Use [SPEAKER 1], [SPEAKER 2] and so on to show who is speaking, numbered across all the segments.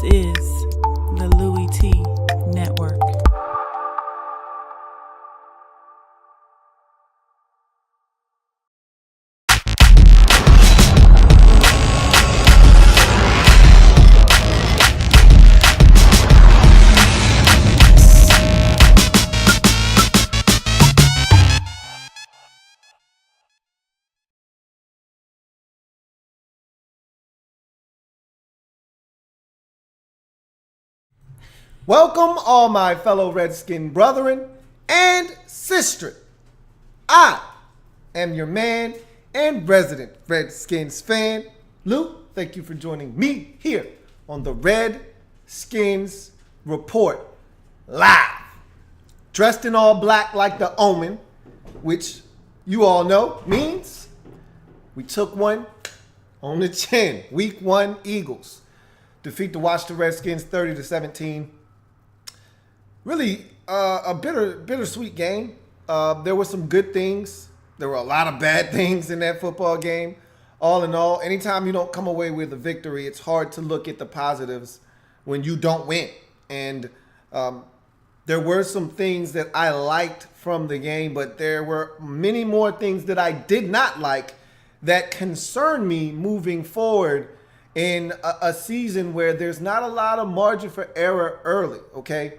[SPEAKER 1] is the Louie T Network.
[SPEAKER 2] Welcome, all my fellow Redskin brethren and sister. I am your man and resident Redskins fan, Lou. Thank you for joining me here on the Redskins Report live. Dressed in all black like the Omen, which you all know means we took one on the chin. Week 1 Eagles defeat the Washington Redskins 30-17. Really, a bittersweet game. There were some good things. There were a lot of bad things in that football game. All in all, anytime you don't come away with a victory, it's hard to look at the positives when you don't win. And there were some things that I liked from the game, but there were many more things that I did not like that concern me moving forward in a season where there's not a lot of margin for error early, okay?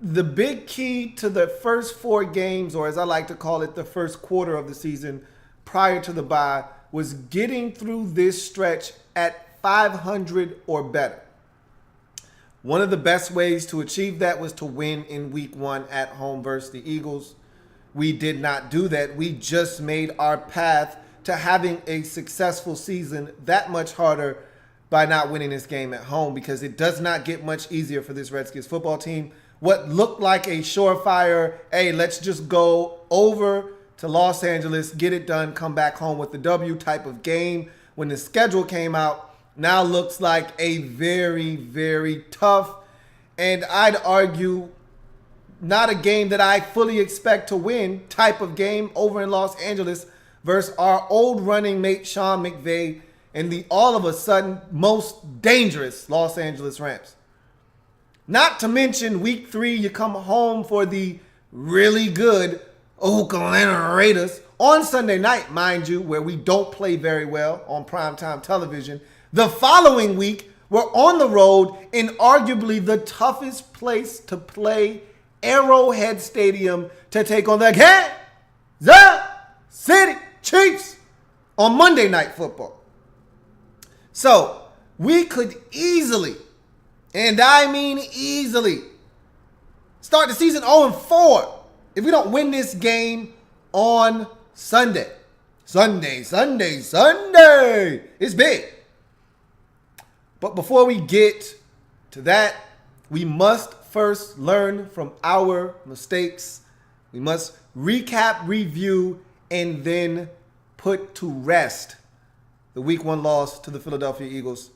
[SPEAKER 2] The big key to the first 4 games, or as I like to call it, the first quarter of the season prior to the bye, was getting through this stretch at 500 or better. One of the best ways to achieve that was to win in week 1 at home versus the Eagles. We did not do that. We just made our path to having a successful season that much harder by not winning this game at home, because it does not get much easier for this Redskins football team. What looked like a surefire, hey, let's just go over to Los Angeles, get it done, come back home with the W type of game when the schedule came out, now looks like a very, very tough, and I'd argue not a game that I fully expect to win type of game over in Los Angeles versus our old running mate Sean McVay and the all of a sudden most dangerous Los Angeles Rams. Not to mention week 3, you come home for the really good Oakland Raiders on Sunday night, mind you, where we don't play very well on primetime television. The following week, we're on the road in arguably the toughest place to play, Arrowhead Stadium, to take on the Kansas City Chiefs on Monday Night Football. So we could easily, and I mean easily, start the season 0-4 if we don't win this game on Sunday. Sunday. It's big. But before we get to that, we must first learn from our mistakes. We must recap, review, and then put to rest the week 1 loss to the Philadelphia Eagles.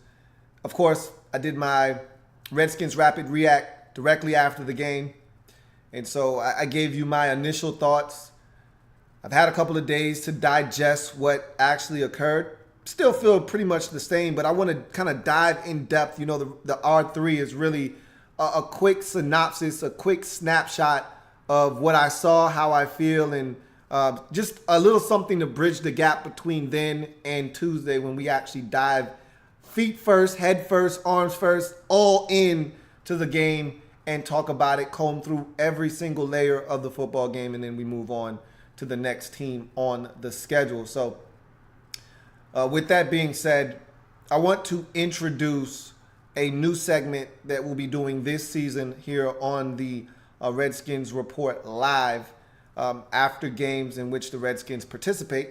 [SPEAKER 2] Of course, I did my Redskins Rapid React directly after the game. And so I gave you my initial thoughts. I've had a couple of days to digest what actually occurred. Still feel pretty much the same, but I want to kind of dive in depth. You know, the R3 is really a quick synopsis, a quick snapshot of what I saw, how I feel, and just a little something to bridge the gap between then and Tuesday when we actually dive feet first, head first, arms first, all in to the game and talk about it, comb through every single layer of the football game, and then we move on to the next team on the schedule. So with that being said, I want to introduce a new segment that we'll be doing this season here on the Redskins Report Live after games in which the Redskins participate.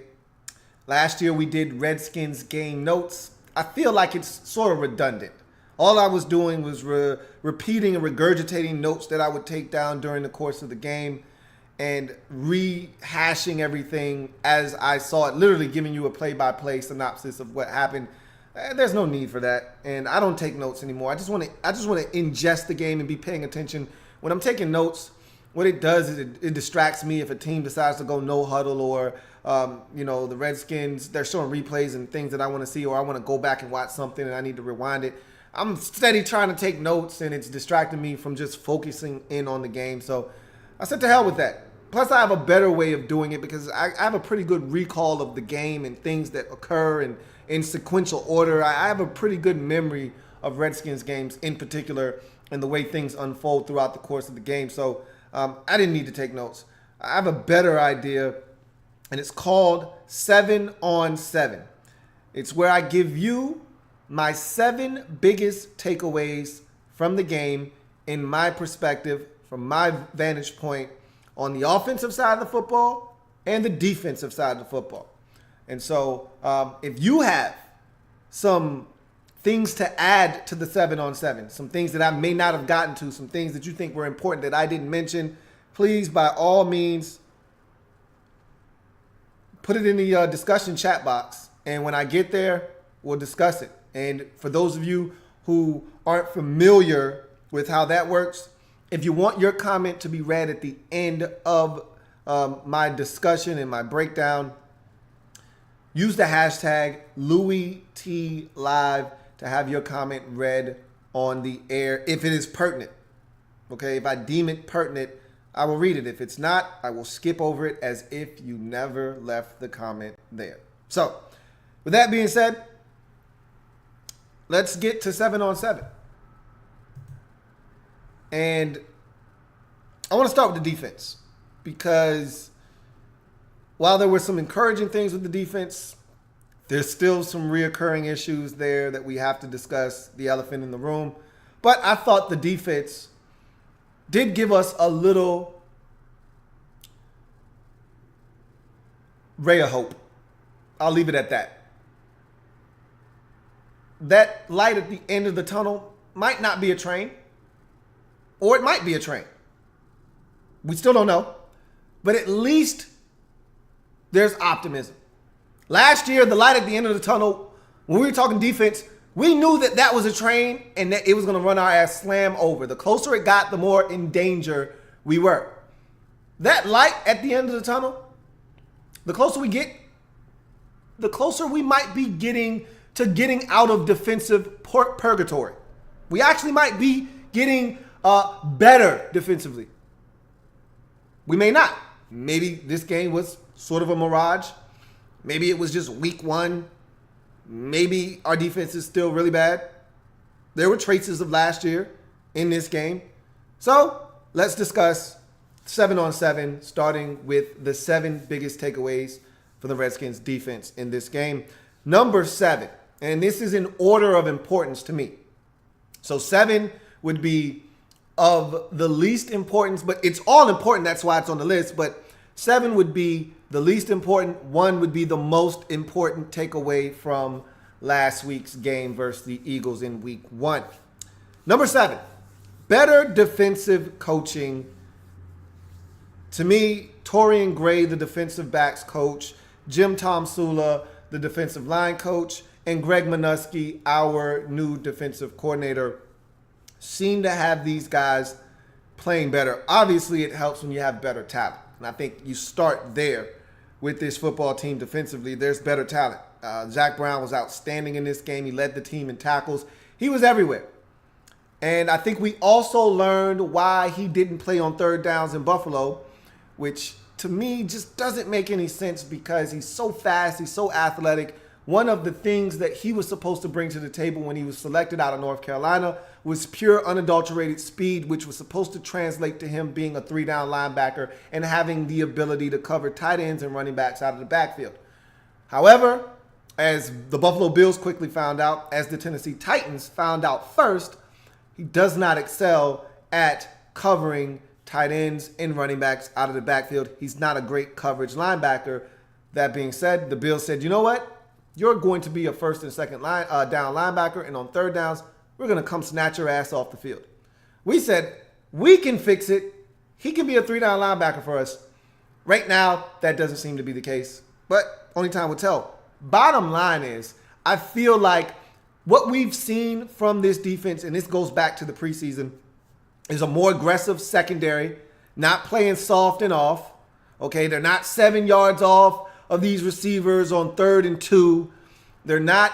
[SPEAKER 2] Last year we did Redskins game notes. I feel like it's sort of redundant. All I was doing was repeating and regurgitating notes that I would take down during the course of the game and rehashing everything as I saw it, literally giving you a play-by-play synopsis of what happened. There's no need for that, and I don't take notes anymore. I just want to ingest the game and be paying attention. When I'm taking notes, what it does is it distracts me if a team decides to go no huddle, or the Redskins, they're showing replays and things that I want to see, or I want to go back and watch something and I need to rewind it. I'm steady trying to take notes, and it's distracting me from just focusing in on the game. So I said to hell with that. Plus, I have a better way of doing it because I have a pretty good recall of the game and things that occur in sequential order. I have a pretty good memory of Redskins games in particular and the way things unfold throughout the course of the game. So I didn't need to take notes. I have a better idea, and it's called 7 on 7. It's where I give you my 7 biggest takeaways from the game in my perspective, from my vantage point, on the offensive side of the football and the defensive side of the football. And so if you have some things to add to the 7 on 7, some things that I may not have gotten to, some things that you think were important that I didn't mention, please, by all means, put it in the discussion chat box. And when I get there, we'll discuss it. And for those of you who aren't familiar with how that works, if you want your comment to be read at the end of my discussion and my breakdown, use the hashtag LouieTLive to have your comment read on the air if it is pertinent. Okay, if I deem it pertinent, I will read it. If it's not, I will skip over it as if you never left the comment there. So, with that being said, let's get to 7 on 7. And I want to start with the defense because while there were some encouraging things with the defense, there's still some reoccurring issues there that we have to discuss, the elephant in the room. But I thought the defense did give us a little ray of hope. I'll leave it at that. That light at the end of the tunnel might not be a train, or it might be a train. We still don't know. But at least there's optimism. Last year, the light at the end of the tunnel, when we were talking defense, we knew that that was a train and that it was going to run our ass slam over. The closer it got, the more in danger we were. That light at the end of the tunnel, the closer we get, the closer we might be getting to getting out of defensive purgatory. We actually might be getting better defensively. We may not. Maybe this game was sort of a mirage. Maybe it was just week 1. Maybe our defense is still really bad. There were traces of last year in this game. So let's discuss 7 on 7, starting with the 7 biggest takeaways for the Redskins defense in this game. Number 7, and this is in order of importance to me. So 7 would be of the least importance, but it's all important. That's why it's on the list. But 7 would be the least important. 1 would be the most important takeaway from last week's game versus the Eagles in week 1. Number 7, better defensive coaching. To me, Torian Gray, the defensive backs coach, Jim Tomsula, the defensive line coach, and Greg Minuski, our new defensive coordinator, seem to have these guys playing better. Obviously, it helps when you have better talent. And I think you start there with this football team defensively. There's better talent. Zach Brown was outstanding in this game. He led the team in tackles. He was everywhere. And I think we also learned why he didn't play on third downs in Buffalo, which to me just doesn't make any sense because he's so fast, he's so athletic. One of the things that he was supposed to bring to the table when he was selected out of North Carolina was pure unadulterated speed, which was supposed to translate to him being a 3-down linebacker and having the ability to cover tight ends and running backs out of the backfield. However, as the Buffalo Bills quickly found out, as the Tennessee Titans found out first, he does not excel at covering tight ends and running backs out of the backfield. He's not a great coverage linebacker. That being said, the Bills said, you know what? You're going to be a first and second down linebacker, and on third downs, we're going to come snatch your ass off the field. We said, we can fix it. He can be a 3-down linebacker for us. Right now, that doesn't seem to be the case, but only time will tell. Bottom line is, I feel like what we've seen from this defense, and this goes back to the preseason, is a more aggressive secondary, not playing soft and off. Okay, they're not 7 yards off of these receivers on 3rd and 2. They're not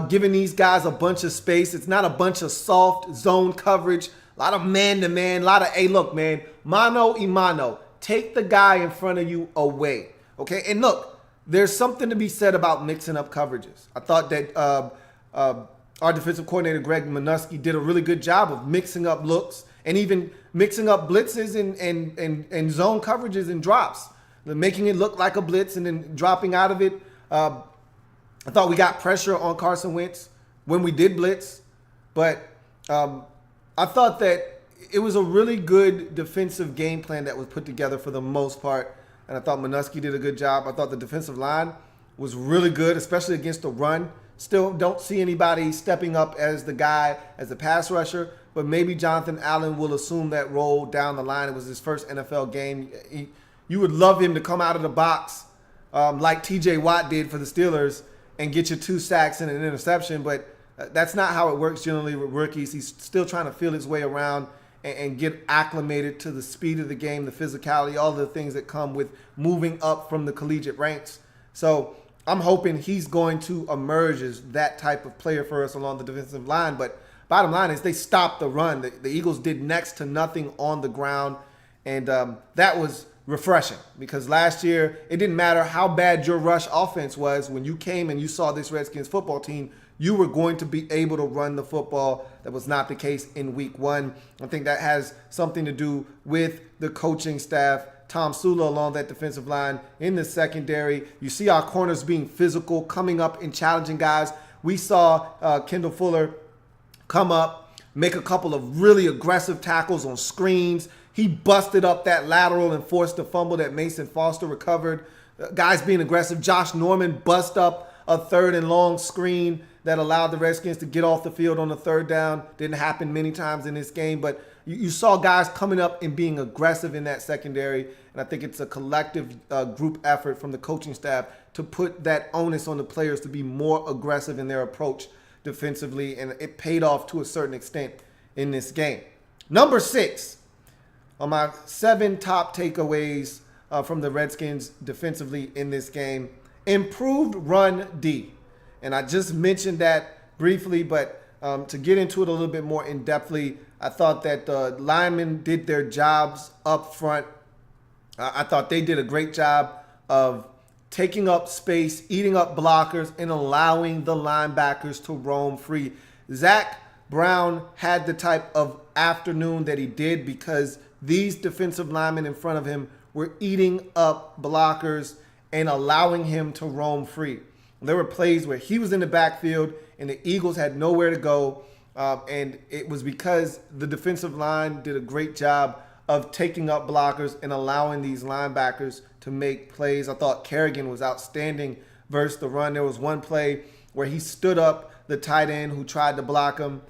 [SPEAKER 2] giving these guys a bunch of space. It's not a bunch of soft zone coverage. A lot of man-to-man, a lot of, hey, look, man, mano y mano. Take the guy in front of you away, okay? And look, there's something to be said about mixing up coverages. I thought that our defensive coordinator, Greg Minuski, did a really good job of mixing up looks and even mixing up blitzes and zone coverages and drops, making it look like a blitz and then dropping out of it. I thought we got pressure on Carson Wentz when we did blitz, but I thought that it was a really good defensive game plan that was put together for the most part, and I thought Minuski did a good job. I thought the defensive line was really good, especially against the run. Still don't see anybody stepping up as the guy, as the pass rusher, but maybe Jonathan Allen will assume that role down the line. It was his first NFL game. You would love him to come out of the box like T.J. Watt did for the Steelers and get you 2 sacks and an interception, but that's not how it works generally with rookies. He's still trying to feel his way around and get acclimated to the speed of the game, the physicality, all the things that come with moving up from the collegiate ranks. So I'm hoping he's going to emerge as that type of player for us along the defensive line. But bottom line is they stopped the run. The Eagles did next to nothing on the ground, and that was refreshing because last year it didn't matter how bad your rush offense was. When you came and you saw this Redskins football team, you were going to be able to run the football. That was not the case in week 1. I think that has something to do with the coaching staff, Tom Sula along that defensive line in the secondary. You see our corners being physical, coming up and challenging guys. We saw Kendall Fuller come up, make a couple of really aggressive tackles on screens. He busted up that lateral and forced a fumble that Mason Foster recovered. Guys being aggressive. Josh Norman bust up a 3rd and long screen that allowed the Redskins to get off the field on the 3rd down. Didn't happen many times in this game, but you saw guys coming up and being aggressive in that secondary, and I think it's a collective group effort from the coaching staff to put that onus on the players to be more aggressive in their approach defensively, and it paid off to a certain extent in this game. Number 6 on my 7 top takeaways from the Redskins defensively in this game: improved run D. And I just mentioned that briefly, but to get into it a little bit more in-depthly, I thought that the linemen did their jobs up front. I thought they did a great job of taking up space, eating up blockers, and allowing the linebackers to roam free. Zach Brown had the type of afternoon that he did because these defensive linemen in front of him were eating up blockers and allowing him to roam free. There were plays where he was in the backfield and the Eagles had nowhere to go, and it was because the defensive line did a great job of taking up blockers and allowing these linebackers to make plays. I thought Kerrigan was outstanding versus the run. There was one play where he stood up the tight end who tried to block him.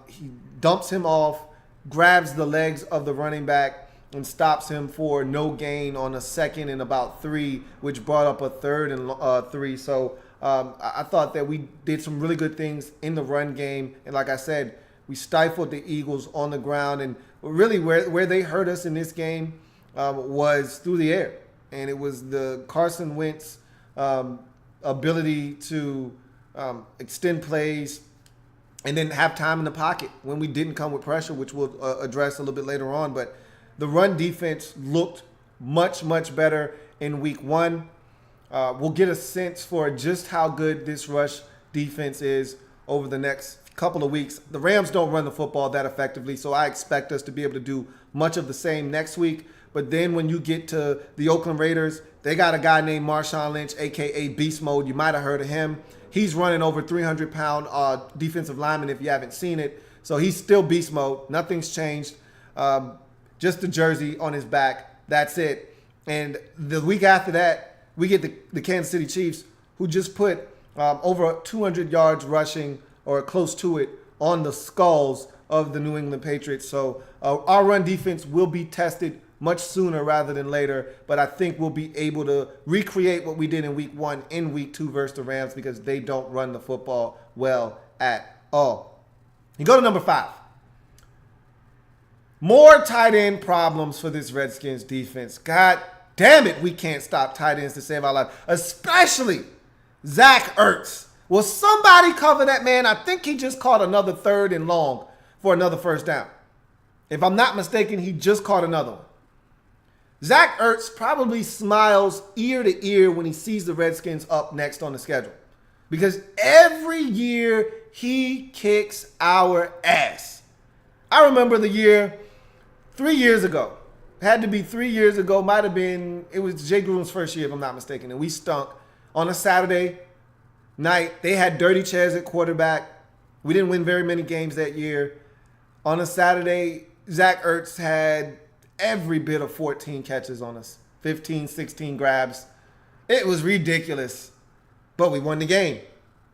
[SPEAKER 2] He dumps him off, grabs the legs of the running back, and stops him for no gain on a 2nd and about 3, which brought up a 3rd and 3. So I thought that we did some really good things in the run game. And like I said, we stifled the Eagles on the ground. And really where they hurt us in this game was through the air. And it was the Carson Wentz ability to extend plays and then have time in the pocket when we didn't come with pressure, which we'll address a little bit later on. But the run defense looked much, much better in week 1. We'll get a sense for just how good this rush defense is over the next couple of weeks. The Rams don't run the football that effectively, so I expect us to be able to do much of the same next week. But then when you get to the Oakland Raiders, they got a guy named Marshawn Lynch, a.k.a. Beast Mode. You might have heard of him. He's running over 300-pound defensive lineman if you haven't seen it. So he's still Beast Mode. Nothing's changed. Just the jersey on his back. That's it. And the week after that, we get the Kansas City Chiefs, who just put over 200 yards rushing or close to it on the skulls of the New England Patriots. So our run defense will be tested much sooner rather than later, but I think we'll be able to recreate what we did in week 1 in week 2 versus the Rams because they don't run the football well at all. You go to number 5. More tight end problems for this Redskins defense. God damn it, we can't stop tight ends to save our life, especially Zach Ertz. Will somebody cover that man? I think he just caught another 3rd and long for another first down. If I'm not mistaken, he just caught another one. Zach Ertz probably smiles ear to ear when he sees the Redskins up next on the schedule. Because every year he kicks our ass. I remember the year 3 years ago. Had to be 3 years ago. Might have been, it was Jay Gruden's first year if I'm not mistaken. And we stunk on a Saturday night. They had dirty chairs at quarterback. We didn't win very many games that year. On a Saturday, Zach Ertz had every bit of 14 catches on us. 15, 16 grabs. It was ridiculous. But we won the game.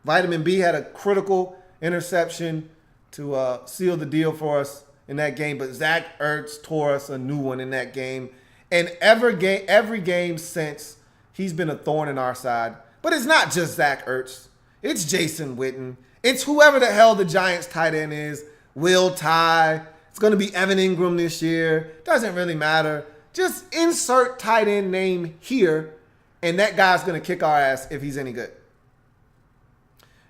[SPEAKER 2] Vitamin B had a critical interception to seal the deal for us in that game. But Zach Ertz tore us a new one in that game. And every game since, he's been a thorn in our side. But it's not just Zach Ertz. It's Jason Witten. It's whoever the hell the Giants tight end is. Will Ty. It's going to be Evan Ingram this year. Doesn't really matter. Just insert tight end name here, and that guy's going to kick our ass if he's any good.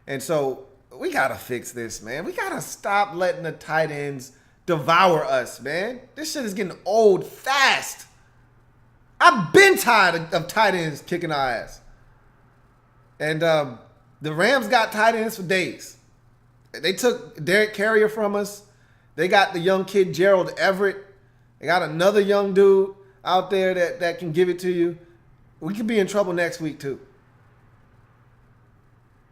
[SPEAKER 2] And so we got to fix this, man. We got to stop letting the tight ends devour us, man. This shit is getting old fast. I've been tired of tight ends kicking our ass. And the Rams got tight ends for days. They took Derek Carrier from us. They got the young kid Gerald Everett. They got another young dude out there that can give it to you. We could be in trouble next week too.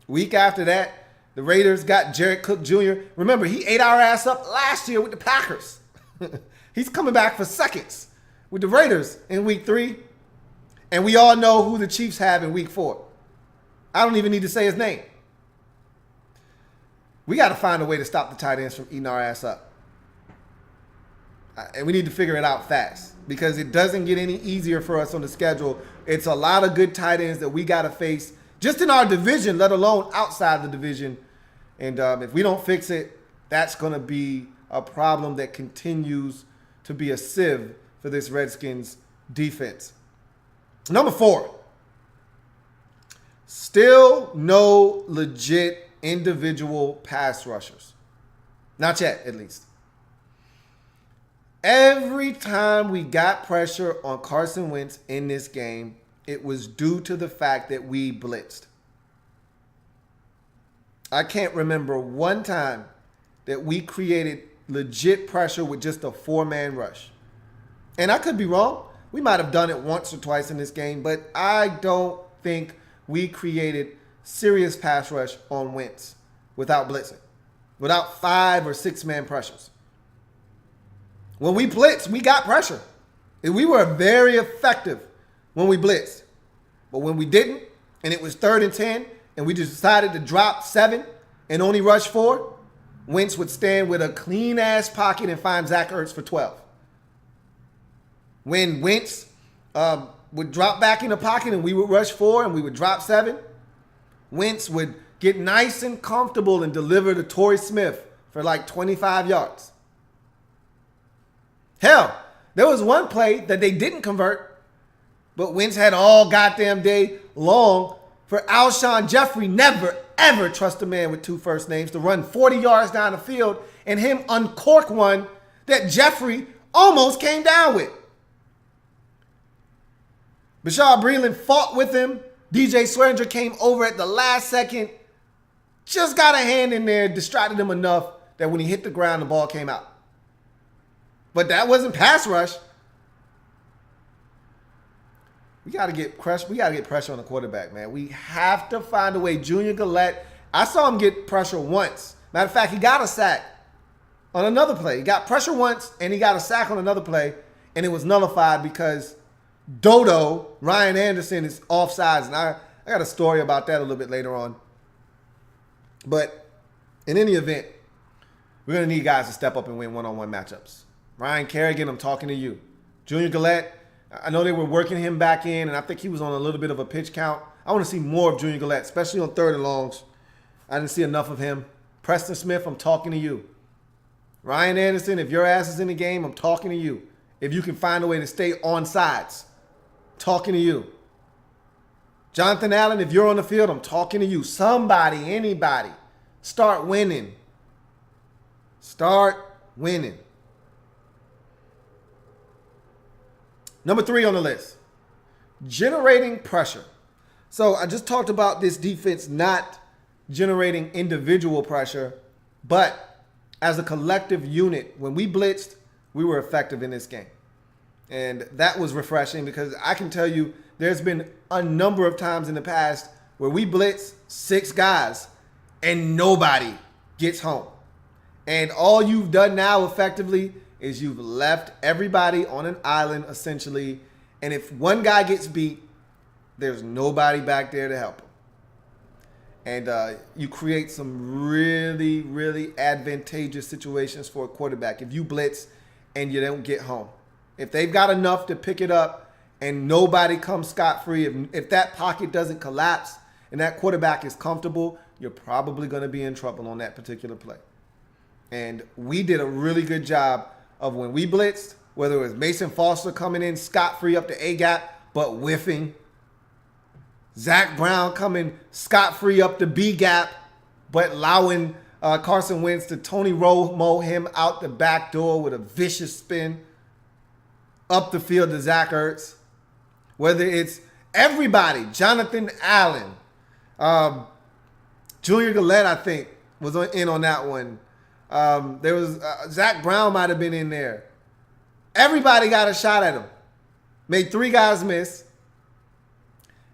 [SPEAKER 2] Week after that, the Raiders got Jared Cook Jr. Remember, he ate our ass up last year with the Packers. He's coming back for seconds with the Raiders in week 3. And we all know who the Chiefs have in week 4. I don't even need to say his name. We got to find a way to stop the tight ends from eating our ass up. And we need to figure it out fast because it doesn't get any easier for us on the schedule. It's a lot of good tight ends that we got to face just in our division, let alone outside the division. And if we don't fix it, that's going to be a problem that continues to be a sieve for this Redskins defense. Number 4, still no legit individual pass rushers. Not yet, at least. Every time we got pressure on Carson Wentz in this game, it was due to the fact that we blitzed. I can't remember one time that we created legit pressure with just a 4-man rush. And I could be wrong. We might have done it once or twice in this game, but I don't think we created serious pass rush on Wentz without blitzing, without 5 or 6-man pressures. When we blitzed, we got pressure. And we were very effective when we blitzed. But when we didn't, and it was 3rd and 10, and we just decided to drop 7 and only rush 4, Wentz would stand with a clean-ass pocket and find Zach Ertz for 12. When Wentz would drop back in the pocket and we would rush 4 and we would drop 7, Wentz would get nice and comfortable and deliver to Torrey Smith for like 25 yards. Hell, there was one play that they didn't convert, but Wentz had all goddamn day long for Alshon Jeffrey. Never, ever trust a man with 2 first names to run 40 yards down the field and him uncork one that Jeffrey almost came down with. Bashar Breeland fought with him. DJ Swearinger came over at the last second, just got a hand in there, distracted him enough that when he hit the ground, the ball came out. But that wasn't pass rush. We got to get pressure on the quarterback, man. We have to find a way. Junior Gillette, I saw him get pressure once. Matter of fact, he got a sack on another play. He got pressure once, and he got a sack on another play, and it was nullified because Dodo, Ryan Anderson, is offsides. And I got a story about that a little bit later on. But in any event, we're going to need guys to step up and win one-on-one matchups. Ryan Kerrigan, I'm talking to you. Junior Gillette, I know they were working him back in, and I think he was on a little bit of a pitch count. I want to see more of Junior Gillette, especially on 3rd and longs. I didn't see enough of him. Preston Smith, I'm talking to you. Ryan Anderson, if your ass is in the game, I'm talking to you. If you can find a way to stay on sides, talking to you. Jonathan Allen, if you're on the field, I'm talking to you. Somebody, anybody, start winning. Start winning. Number 3 on the list, generating pressure. So I just talked about this defense not generating individual pressure, but as a collective unit, when we blitzed, we were effective in this game. And that was refreshing because I can tell you there's been a number of times in the past where we blitz 6 guys and nobody gets home. And all you've done now effectively is you've left everybody on an island essentially. And if one guy gets beat, there's nobody back there to help him. And you create some really, really advantageous situations for a quarterback if you blitz and you don't get home. If they've got enough to pick it up and nobody comes scot-free, if that pocket doesn't collapse and that quarterback is comfortable, you're probably going to be in trouble on that particular play. And we did a really good job of when we blitzed, whether it was Mason Foster coming in scot-free up the A-gap, but whiffing. Zach Brown coming scot-free up the B-gap, but allowing Carson Wentz to Tony Romo him out the back door with a vicious spin up the field to Zach Ertz. Whether it's everybody, Jonathan Allen, Julian Gillette, I think, was in on that one. There was Zach Brown might have been in there. Everybody got a shot at him. Made 3 guys miss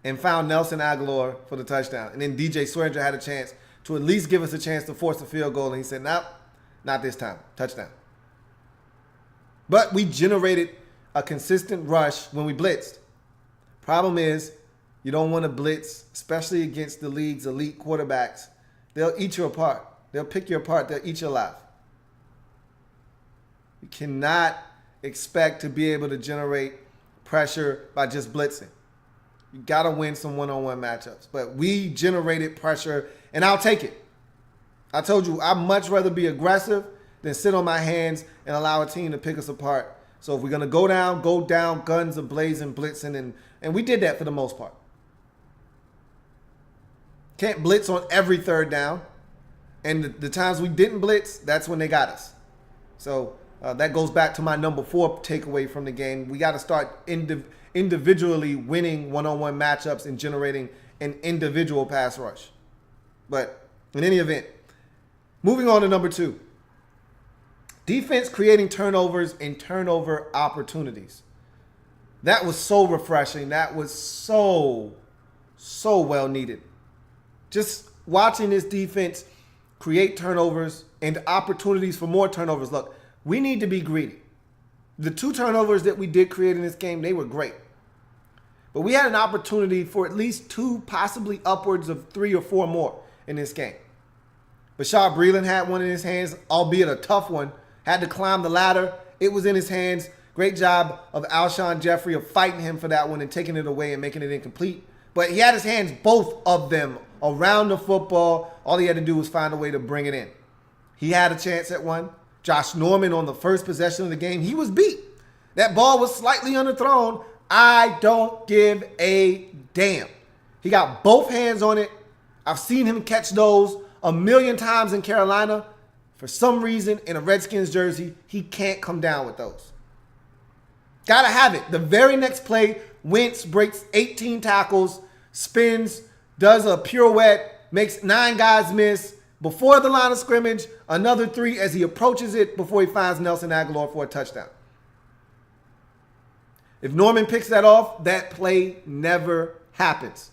[SPEAKER 2] and found Nelson Aguilar for the touchdown. And then DJ Swearinger had a chance to at least give us a chance to force a field goal. And he said, nope, not this time. Touchdown. But we generated a consistent rush when we blitzed. Problem is, you don't want to blitz, especially against the league's elite quarterbacks. They'll eat you apart. They'll pick you apart. They'll eat you alive. You cannot expect to be able to generate pressure by just blitzing. You got to win some one-on-one matchups. But we generated pressure, and I'll take it. I told you, I'd much rather be aggressive than sit on my hands and allow a team to pick us apart. So if we're going to go down, guns a-blazing, blitzing, and we did that for the most part. Can't blitz on every third down. And the times we didn't blitz, that's when they got us. So that goes back to my number 4 takeaway from the game. We got to start individually winning one-on-one matchups and generating an individual pass rush. But in any event, moving on to number 2. Defense creating turnovers and turnover opportunities. That was so refreshing. That was so well needed. Just watching this defense create turnovers and opportunities for more turnovers. Look, we need to be greedy. The 2 turnovers that we did create in this game, they were great. But we had an opportunity for at least 2, possibly upwards of 3 or 4 more in this game. Bashad Breeland had one in his hands, albeit a tough one. Had to climb the ladder. It was in his hands. Great job of Alshon Jeffrey of fighting him for that one and taking it away and making it incomplete. But he had his hands, both of them, around the football. All he had to do was find a way to bring it in. He had a chance at one. Josh Norman on the first possession of the game, he was beat. That ball was slightly underthrown. I don't give a damn. He got both hands on it. I've seen him catch those a million times in Carolina. For some reason, in a Redskins jersey, he can't come down with those. Gotta have it. The very next play, Wentz breaks 18 tackles, spins, does a pirouette, makes 9 guys miss. Before the line of scrimmage, another 3 as he approaches it before he finds Nelson Aguilar for a touchdown. If Norman picks that off, that play never happens.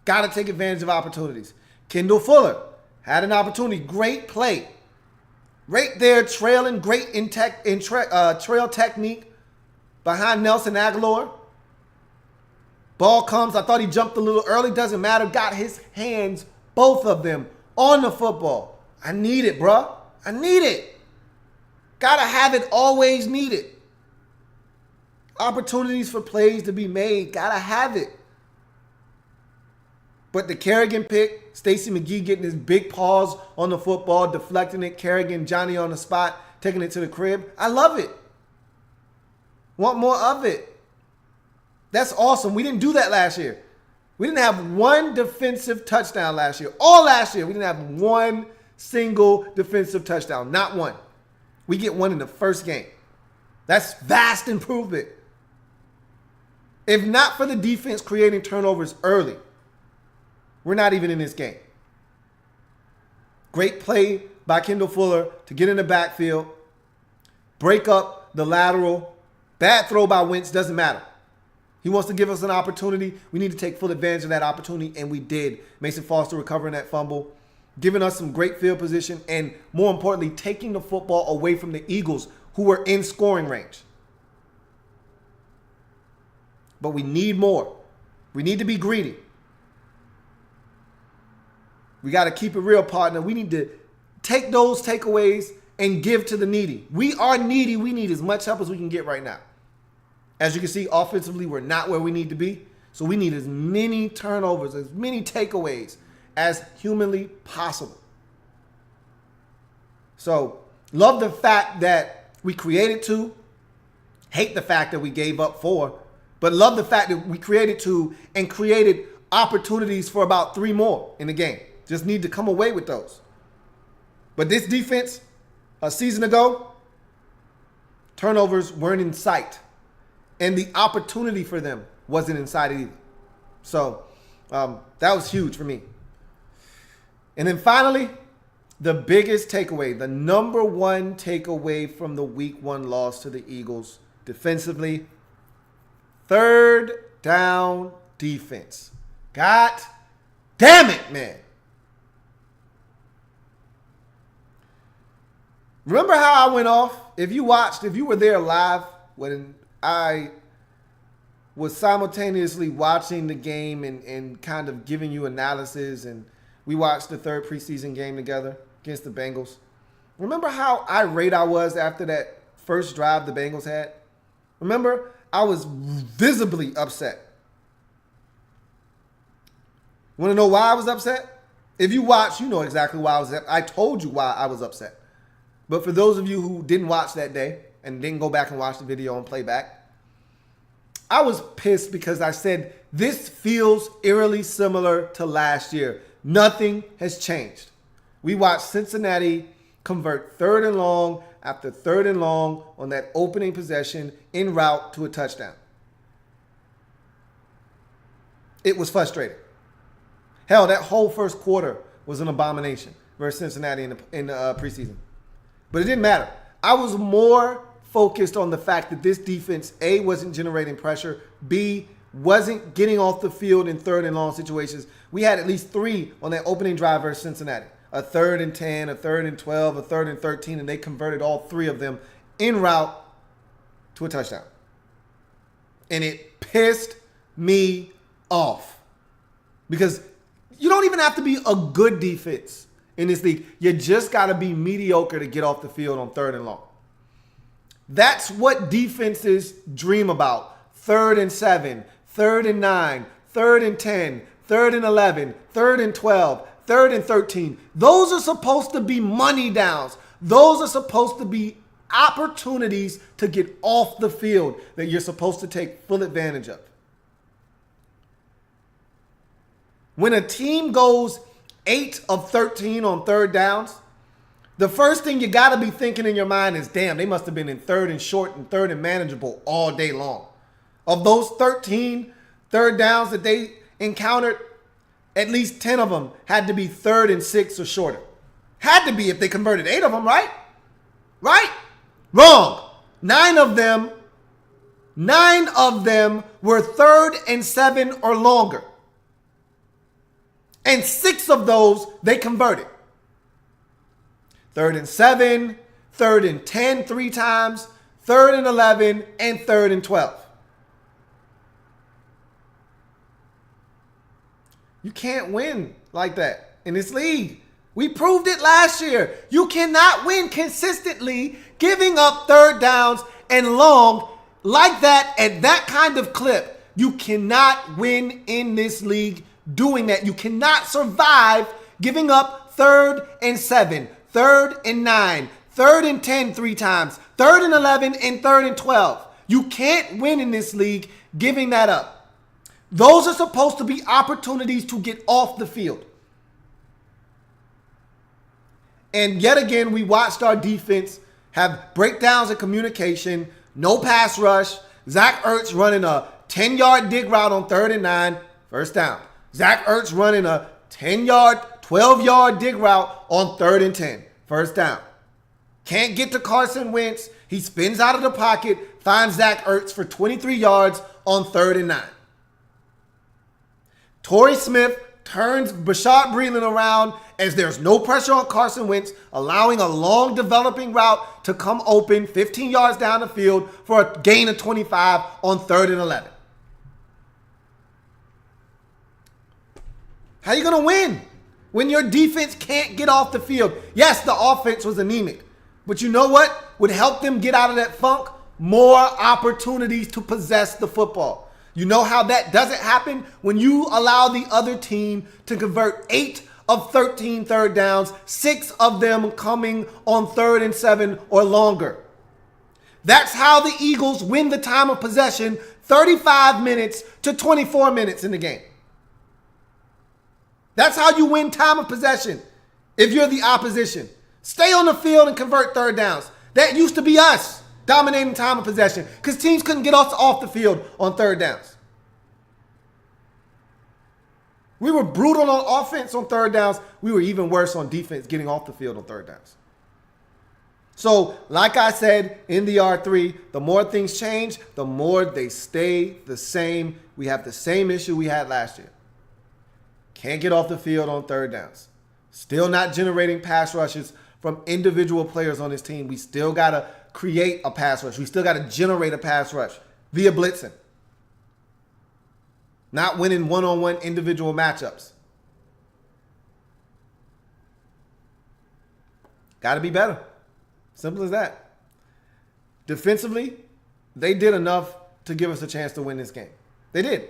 [SPEAKER 2] Gotta take advantage of opportunities. Kendall Fuller had an opportunity. Great play. Right there, trailing, great trail technique behind Nelson Aguilar. Ball comes. I thought he jumped a little early. Doesn't matter. Got his hands, both of them, on the football. I need it, bro. I need it. Gotta have it. Always need it. Opportunities for plays to be made. Gotta have it. But the Kerrigan pick, Stacey McGee getting his big paws on the football, deflecting it, Kerrigan, Johnny on the spot, taking it to the crib. I love it. Want more of it. That's awesome. We didn't do that last year. We didn't have one defensive touchdown last year. All last year, we didn't have one single defensive touchdown. Not one. We get one in the first game. That's vast improvement. If not for the defense creating turnovers early, we're not even in this game. Great play by Kendall Fuller to get in the backfield, break up the lateral. Bad throw by Wentz, doesn't matter. He wants to give us an opportunity. We need to take full advantage of that opportunity, and we did. Mason Foster recovering that fumble, giving us some great field position, and more importantly, taking the football away from the Eagles, who were in scoring range. But we need more. We need to be greedy. We got to keep it real, partner. We need to take those takeaways and give to the needy. We are needy. We need as much help as we can get right now. As you can see, offensively, we're not where we need to be. So we need as many turnovers, as many takeaways as humanly possible. So love the fact that we created 2. Hate the fact that we gave up 4. But love the fact that we created 2 and created opportunities for about 3 more in the game. Just need to come away with those. But this defense, a season ago, turnovers weren't in sight. And the opportunity for them wasn't in sight either. So that was huge for me. And then finally, the biggest takeaway, the number one takeaway from the week 1 loss to the Eagles defensively, third down defense. God damn it, man. Remember how I went off? If you were there live when I was simultaneously watching the game and kind of giving you analysis, and we watched the 3rd preseason game together against the Bengals. Remember how irate I was after that first drive the Bengals had? Remember, I was visibly upset. Want to know why I was upset? If you watch, you know exactly why I was upset. I told you why I was upset. But for those of you who didn't watch that day and didn't go back and watch the video and play back, I was pissed because I said, this feels eerily similar to last year. Nothing has changed. We watched Cincinnati convert 3rd and long after 3rd and long on that opening possession en route to a touchdown. It was frustrating. Hell, that whole first quarter was an abomination versus Cincinnati in the preseason. But it didn't matter. I was more focused on the fact that this defense, A, wasn't generating pressure, B, wasn't getting off the field in 3rd and long situations. We had at least 3 on that opening drive versus Cincinnati. A 3rd and 10, a 3rd and 12, a 3rd and 13, and they converted all 3 of them en route to a touchdown. And it pissed me off. Because you don't even have to be a good defense in this league. You just got to be mediocre to get off the field on 3rd and long. That's what defenses dream about. 3rd and 7, 3rd and 9, 3rd and 10, 3rd and 11, 3rd and 12, 3rd and 13. Those are supposed to be money downs. Those are supposed to be opportunities to get off the field that you're supposed to take full advantage of. When a team goes 8 of 13 on 3rd downs, the first thing you got to be thinking in your mind is, damn, they must have been in 3rd and short and 3rd and manageable all day long. Of those 13 3rd downs that they encountered, at least 10 of them had to be 3rd and 6 or shorter. Had to be if they converted 8 of them, right? Right? Wrong. 9 of them were 3rd and 7 or longer. And 6 of those they converted. 3rd and 7, 3rd and 10 3 times, 3rd and 11, and 3rd and 12. You can't win like that in this league. We proved it last year. You cannot win consistently giving up 3rd downs and long like that at that kind of clip. You cannot win in this league doing that. You cannot survive giving up 3rd and 7, 3rd and 9, 3rd and 10 3 times, 3rd and 11, and 3rd and 12. You can't win in this league giving that up. Those are supposed to be opportunities to get off the field. And yet again, we watched our defense have breakdowns in communication, no pass rush. Zach Ertz running a 10-yard dig route on 3rd and 9, first down. Zach Ertz running a 10-yard, 12-yard dig route on 3rd and 10, first down. Can't get to Carson Wentz. He spins out of the pocket, finds Zach Ertz for 23 yards on 3rd and 9. Torrey Smith turns Bashaud Breeland around as there's no pressure on Carson Wentz, allowing a long developing route to come open 15 yards down the field for a gain of 25 on 3rd and 11. How are you going to win when your defense can't get off the field? Yes, the offense was anemic, but you know what would help them get out of that funk? More opportunities to possess the football. You know how that doesn't happen? When you allow the other team to convert 8 of 13 third downs, 6 of them coming on 3rd and 7 or longer. That's how the Eagles win the time of possession, 35 minutes to 24 minutes in the game. That's how you win time of possession if you're the opposition. Stay on the field and convert third downs. That used to be us dominating time of possession because teams couldn't get us off the field on third downs. We were brutal on offense on third downs. We were even worse on defense getting off the field on third downs. So, like I said in the R3, the more things change, the more they stay the same. We have the same issue we had last year. Can't get off the field on third downs. Still not generating pass rushes from individual players on this team. We still got to create a pass rush. We still got to generate a pass rush via blitzing. Not winning one-on-one individual matchups. Got to be better. Simple as that. Defensively, they did enough to give us a chance to win this game. They did.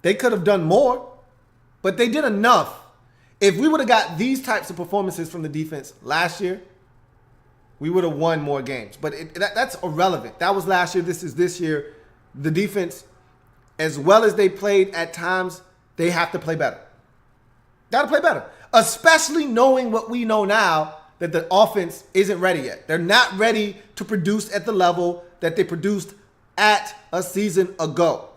[SPEAKER 2] They could have done more, but they did enough. If we would have got these types of performances from the defense last year, we would have won more games. But that's irrelevant. That was last year. This is this year. The defense, as well as they played at times, they have to play better. Got to play better. Especially knowing what we know now, that the offense isn't ready yet. They're not ready to produce at the level that they produced at a season ago.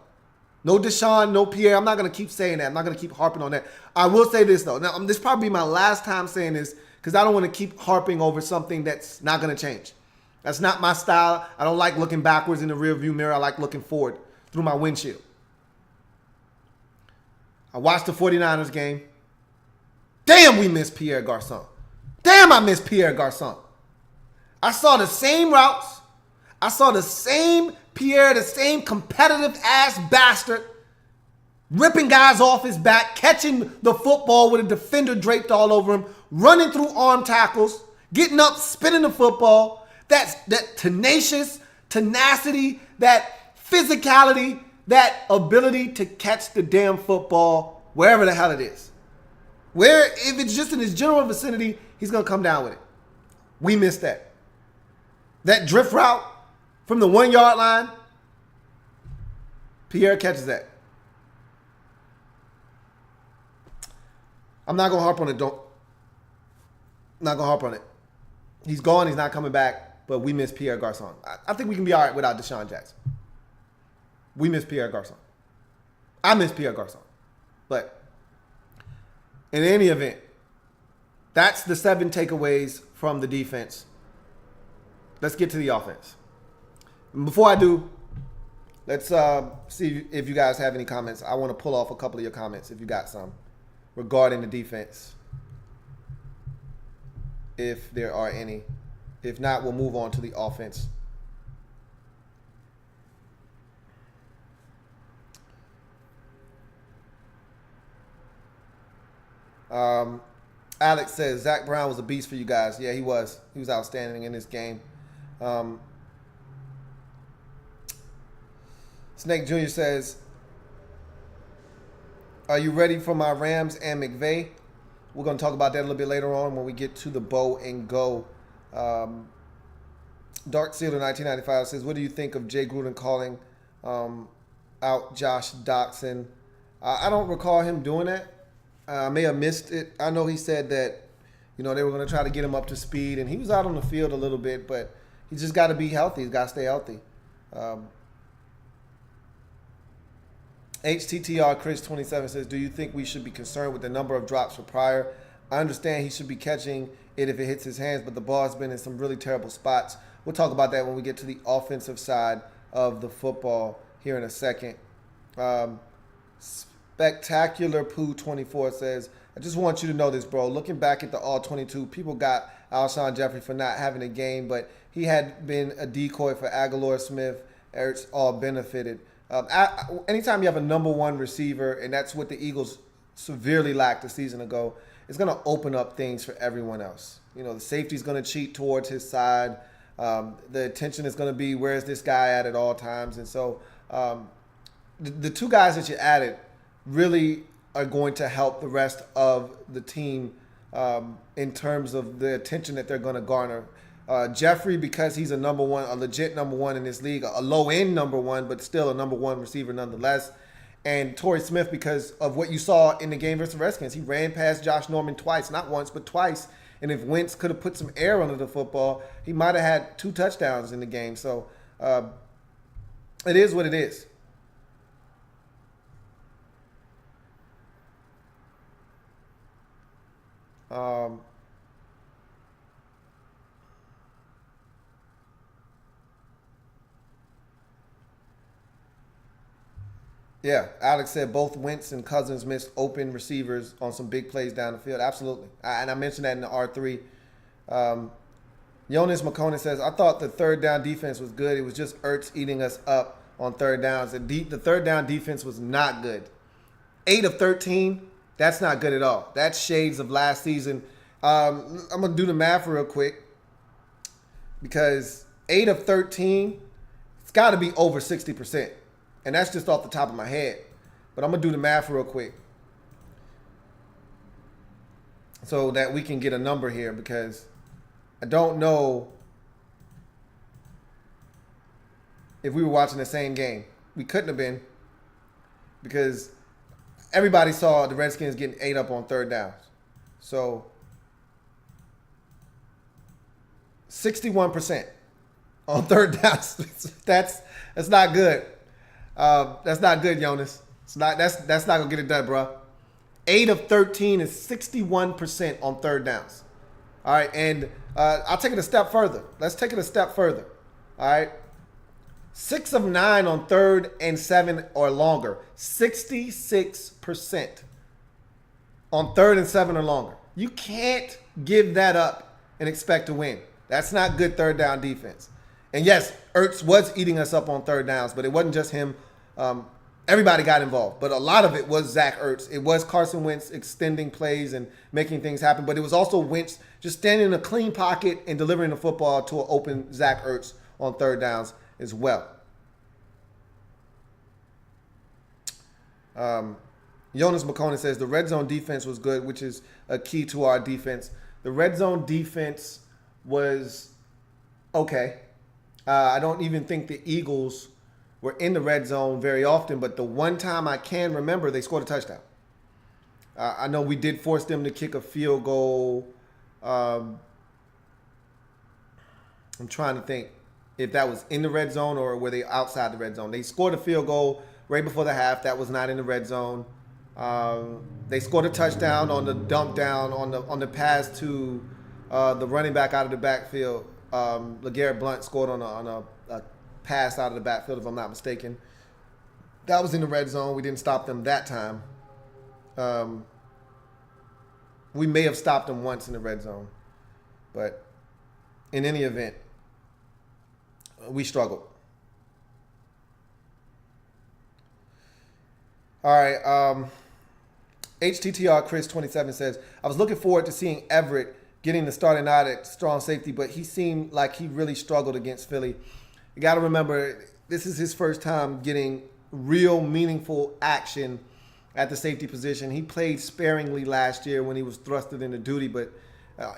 [SPEAKER 2] No Deshaun, no Pierre. I'm not going to keep saying that. I'm not going to keep harping on that. I will say this, though. Now, this probably be my last time saying this because I don't want to keep harping over something that's not going to change. That's not my style. I don't like looking backwards in the rearview mirror. I like looking forward through my windshield. I watched the 49ers game. Damn, we missed Pierre Garçon. Damn, I missed Pierre Garçon. I saw the same routes. I saw the same Pierre, the same competitive ass bastard, ripping guys off his back, catching the football with a defender draped all over him, running through arm tackles, getting up, spinning the football. That tenacious tenacity, that physicality, that ability to catch the damn football wherever the hell it is. Where, if it's just in his general vicinity, he's going to come down with it. We missed that. That drift route from the 1 yard line, Pierre catches that. I'm not going to harp on it. I'm not going to harp on it. He's gone. He's not coming back. But we miss Pierre Garçon. I think we can be all right without Deshaun Jackson. We miss Pierre Garçon. I miss Pierre Garçon. But in any event, that's the 7 takeaways from the defense. Let's get to the offense. Before I do, let's see if you guys have any comments. I want to pull off a couple of your comments if you got some regarding the defense, if there are any. If not, we'll move on to the offense. Alex says, Zach Brown was a beast for you guys. Yeah, he was. He was outstanding in this game. Snake Jr. says, are you ready for my Rams and McVay? We're going to talk about that a little bit later on when we get to the bow and go. Dark Sealer 1995 says, what do you think of Jay Gruden calling out Josh Doxson. I don't recall him doing that. I may have missed it. I know he said that, they were going to try to get him up to speed, and he was out on the field a little bit, but he's just got to be healthy. He's got to stay healthy. HTTR Chris 27 says, do you think we should be concerned with the number of drops for Pryor? I understand he should be catching it if it hits his hands, but the ball has been in some really terrible spots. We'll talk about that when we get to the offensive side of the football here in a second. Spectacular Pooh 24 says, I just want you to know this, bro. Looking back at the All-22, people got Alshon Jeffrey for not having a game, but he had been a decoy for Aguilar Smith. Ertz all benefited. Anytime you have a number one receiver, and that's what the Eagles severely lacked a season ago, it's going to open up things for everyone else. The safety's going to cheat towards his side. The attention is going to be, where's this guy at all times? And so the two guys that you added really are going to help the rest of the team in terms of the attention that they're going to garner. Jeffrey, because he's a number one, a legit number one in this league, a low-end number one, but still a number one receiver nonetheless. And Torrey Smith, because of what you saw in the game versus the Redskins. He ran past Josh Norman twice, not once, but twice. And if Wentz could have put some air under the football, he might have had 2 touchdowns in the game. So it is what it is. Yeah, Alex said both Wentz and Cousins missed open receivers on some big plays down the field. Absolutely. And I mentioned that in the R3. Jonas McConan says, I thought the third down defense was good. It was just Ertz eating us up on third downs. The third down defense was not good. 8 of 13, that's not good at all. That's shades of last season. I'm going to do the math real quick because 8 of 13, it's got to be over 60%. And that's just off the top of my head. But I'm going to do the math real quick so that we can get a number here because I don't know if we were watching the same game. We couldn't have been because everybody saw the Redskins getting 8 up on third downs. So 61% on third downs. That's not good. That's not good, Jonas. That's not gonna get it done, bro. 8 of 13 is 61% on third downs. All right, and I'll take it a step further. Let's take it a step further. All right, 6 of 9 on third and 7 or longer. 66% on third and 7 or longer. You can't give that up and expect to win. That's not good third down defense. And yes, Ertz was eating us up on third downs, but it wasn't just him. Everybody got involved, but a lot of it was Zach Ertz. It was Carson Wentz extending plays and making things happen, but it was also Wentz just standing in a clean pocket and delivering the football to an open Zach Ertz on third downs as well. Jonas McConan says the red zone defense was good, which is a key to our defense. The red zone defense was okay. I don't even think the Eagles were in the red zone very often, but the one time I can remember, they scored a touchdown. I know we did force them to kick a field goal. I'm trying to think if that was in the red zone or were they outside the red zone. They scored a field goal right before the half. That was not in the red zone. They scored a touchdown on the dump down on the pass to the running back out of the backfield. LeGarrette Blount scored on a pass out of the backfield, if I'm not mistaken. That was in the red zone. We didn't stop them that time. We may have stopped them once in the red zone. But in any event, we struggled. All right. HTTR Chris 27 says, I was looking forward to seeing Everett getting the starting out at strong safety, but he seemed like he really struggled against Philly. You got to remember, this is his first time getting real meaningful action at the safety position. He played sparingly last year when he was thrusted into duty, but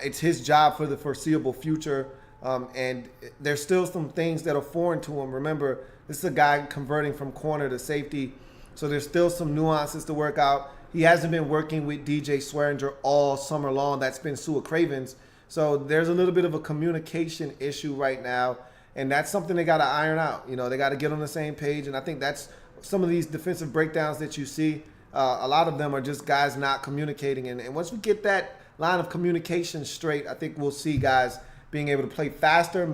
[SPEAKER 2] it's his job for the foreseeable future. And there's still some things that are foreign to him. Remember, this is a guy converting from corner to safety, so there's still some nuances to work out. He hasn't been working with DJ Swearinger all summer long. That's been Sua Cravens. So there's a little bit of a communication issue right now, and that's something they got to iron out. You know, they got to get on the same page, and I think that's some of these defensive breakdowns that you see. A lot of them are just guys not communicating, and once we get that line of communication straight, I think we'll see guys being able to play faster,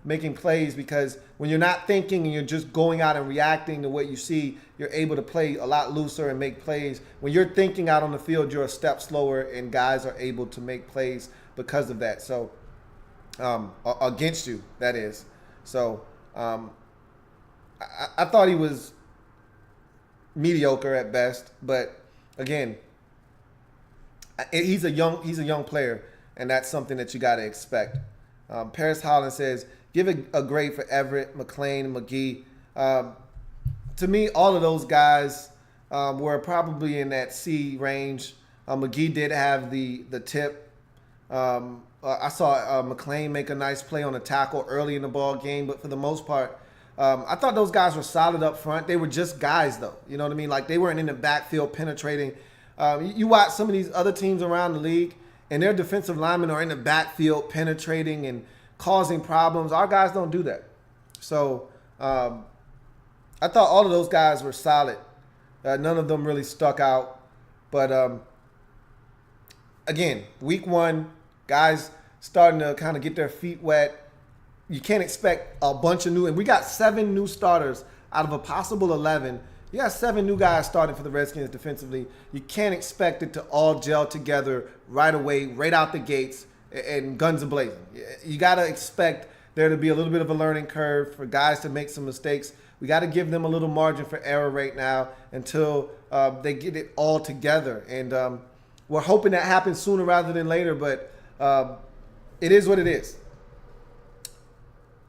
[SPEAKER 2] making plays, because when you're not thinking and you're just going out and reacting to what you see, you're able to play a lot looser and make plays. When you're thinking out on the field, you're a step slower, and guys are able to make plays because of that. So, against you, that is. So, I thought he was mediocre at best, but again, he's a young player, and that's something that you got to expect. Paris Holland says, give a grade for Everett, McLean, McGee. To me, all of those guys were probably in that C range. McGee did have the tip. I saw McLean make a nice play on a tackle early in the ball game, but for the most part, I thought those guys were solid up front. They were just guys, though. You know what I mean? Like, they weren't in the backfield penetrating. You watch some of these other teams around the league, and their defensive linemen are in the backfield penetrating and causing problems. Our guys don't do that. So I thought all of those guys were solid. None of them really stuck out. But again, week one, guys starting to kind of get their feet wet. You can't expect a bunch of new, and we got 7 new starters out of a possible 11. You got 7 new guys starting for the Redskins defensively. You can't expect it to all gel together right away, right out the gates, and guns a-blazing. You got to expect there to be a little bit of a learning curve for guys to make some mistakes. We got to give them a little margin for error right now until they get it all together. And we're hoping that happens sooner rather than later, but it is what it is.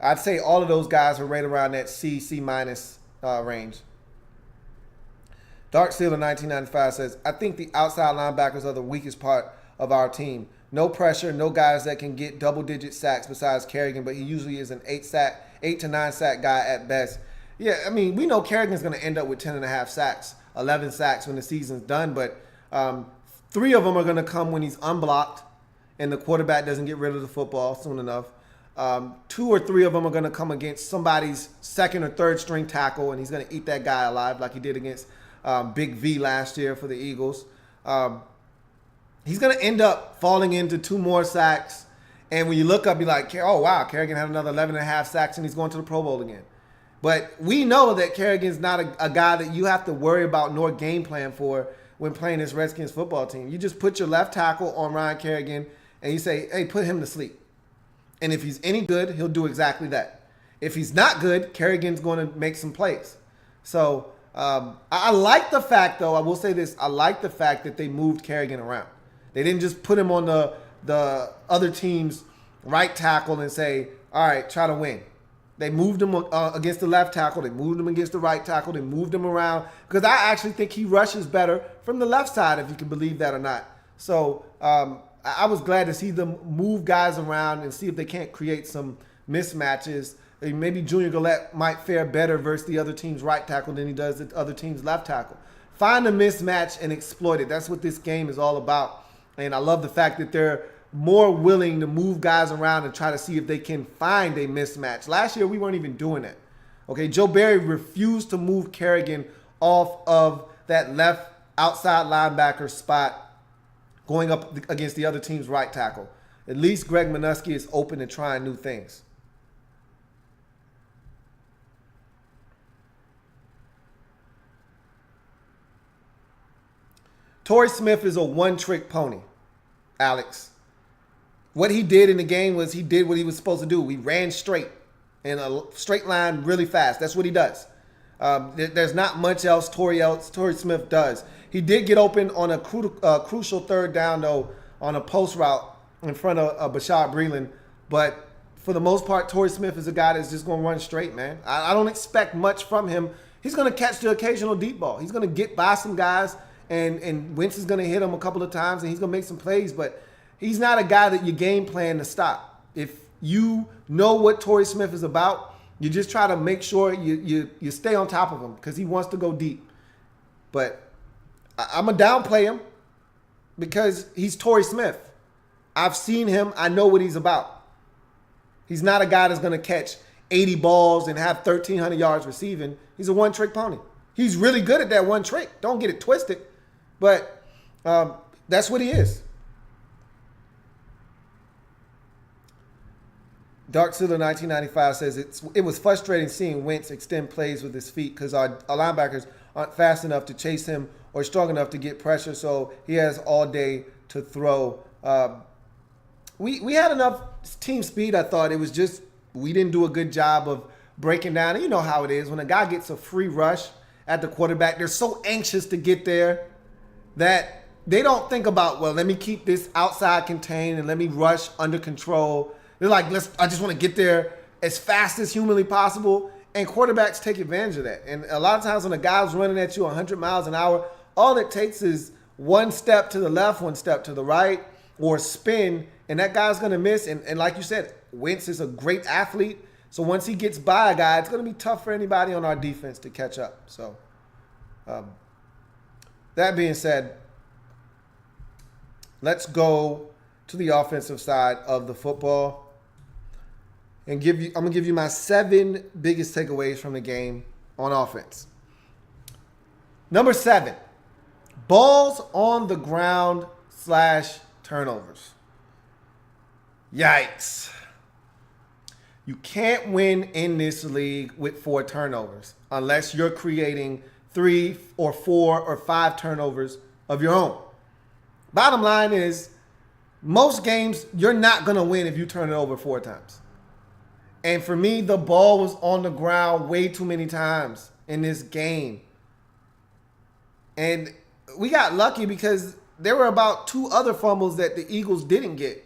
[SPEAKER 2] I'd say all of those guys are right around that C minus range. Dark Sealer 1995 says, I think the outside linebackers are the weakest part of our team. No pressure, no guys that can get double-digit sacks besides Kerrigan, but he usually is an 8 to 9 sack guy at best. Yeah, I mean, we know Kerrigan's going to end up with 10.5 sacks, 11 sacks when the season's done, but 3 of them are going to come when he's unblocked and the quarterback doesn't get rid of the football soon enough. 2 or 3 of them are going to come against somebody's second or third string tackle, and he's going to eat that guy alive like he did against Big V last year for the Eagles. He's going to end up falling into 2 more sacks. And when you look up, you're like, oh, wow, Kerrigan had another 11.5 sacks, and he's going to the Pro Bowl again. But we know that Kerrigan's not a guy that you have to worry about nor game plan for when playing this Redskins football team. You just put your left tackle on Ryan Kerrigan, and you say, hey, put him to sleep. And if he's any good, he'll do exactly that. If he's not good, Kerrigan's going to make some plays. So I like the fact, though, I will say this, I like the fact that they moved Kerrigan around. They didn't just put him on the other team's right tackle and say, all right, try to win. They moved him against the left tackle. They moved him against the right tackle. They moved him around because I actually think he rushes better from the left side, if you can believe that or not. So I was glad to see them move guys around and see if they can't create some mismatches. Maybe Junior Gillette might fare better versus the other team's right tackle than he does the other team's left tackle. Find a mismatch and exploit it. That's what this game is all about. And I love the fact that they're more willing to move guys around and try to see if they can find a mismatch. Last year, we weren't even doing that. Okay, Joe Barry refused to move Kerrigan off of that left outside linebacker spot going up against the other team's right tackle. At least Greg Minuski is open to trying new things. Torrey Smith is a one-trick pony, Alex. What he did in the game was he did what he was supposed to do. He ran straight in a straight line really fast. That's what he does. There's not much else Torrey Smith does. He did get open on a crucial third down, though, on a post route in front of Bashad Breeland. But for the most part, Torrey Smith is a guy that's just going to run straight, man. I don't expect much from him. He's going to catch the occasional deep ball. He's going to get by some guys, and Wentz is going to hit him a couple of times, and he's going to make some plays. But he's not a guy that you game plan to stop. If you know what Torrey Smith is about, you just try to make sure you stay on top of him because he wants to go deep. But I'm going to downplay him because he's Torrey Smith. I've seen him. I know what he's about. He's not a guy that's going to catch 80 balls and have 1,300 yards receiving. He's a one-trick pony. He's really good at that one trick. Don't get it twisted. But that's what he is. Dark Sealer 1995 says it was frustrating seeing Wentz extend plays with his feet because our linebackers aren't fast enough to chase him or strong enough to get pressure, so he has all day to throw. We had enough team speed, I thought. It was just we didn't do a good job of breaking down. And you know how it is. When a guy gets a free rush at the quarterback, they're so anxious to get there that they don't think about, well, let me keep this outside contained and let me rush under control. They're like, I just want to get there as fast as humanly possible. And quarterbacks take advantage of that. And a lot of times when a guy's running at you 100 miles an hour, all it takes is one step to the left, one step to the right, or spin, and that guy's going to miss. And like you said, Wentz is a great athlete. So once he gets by a guy, it's going to be tough for anybody on our defense to catch up. So that being said, let's go to the offensive side of the football and I'm going to give you my 7 biggest takeaways from the game on offense. Number 7, balls on the ground / turnovers. Yikes. You can't win in this league with 4 turnovers unless you're creating 3 or 4 or 5 turnovers of your own. Bottom line is, most games you're not going to win if you turn it over 4 times. And for me, the ball was on the ground way too many times in this game. And we got lucky because there were about 2 other fumbles that the Eagles didn't get.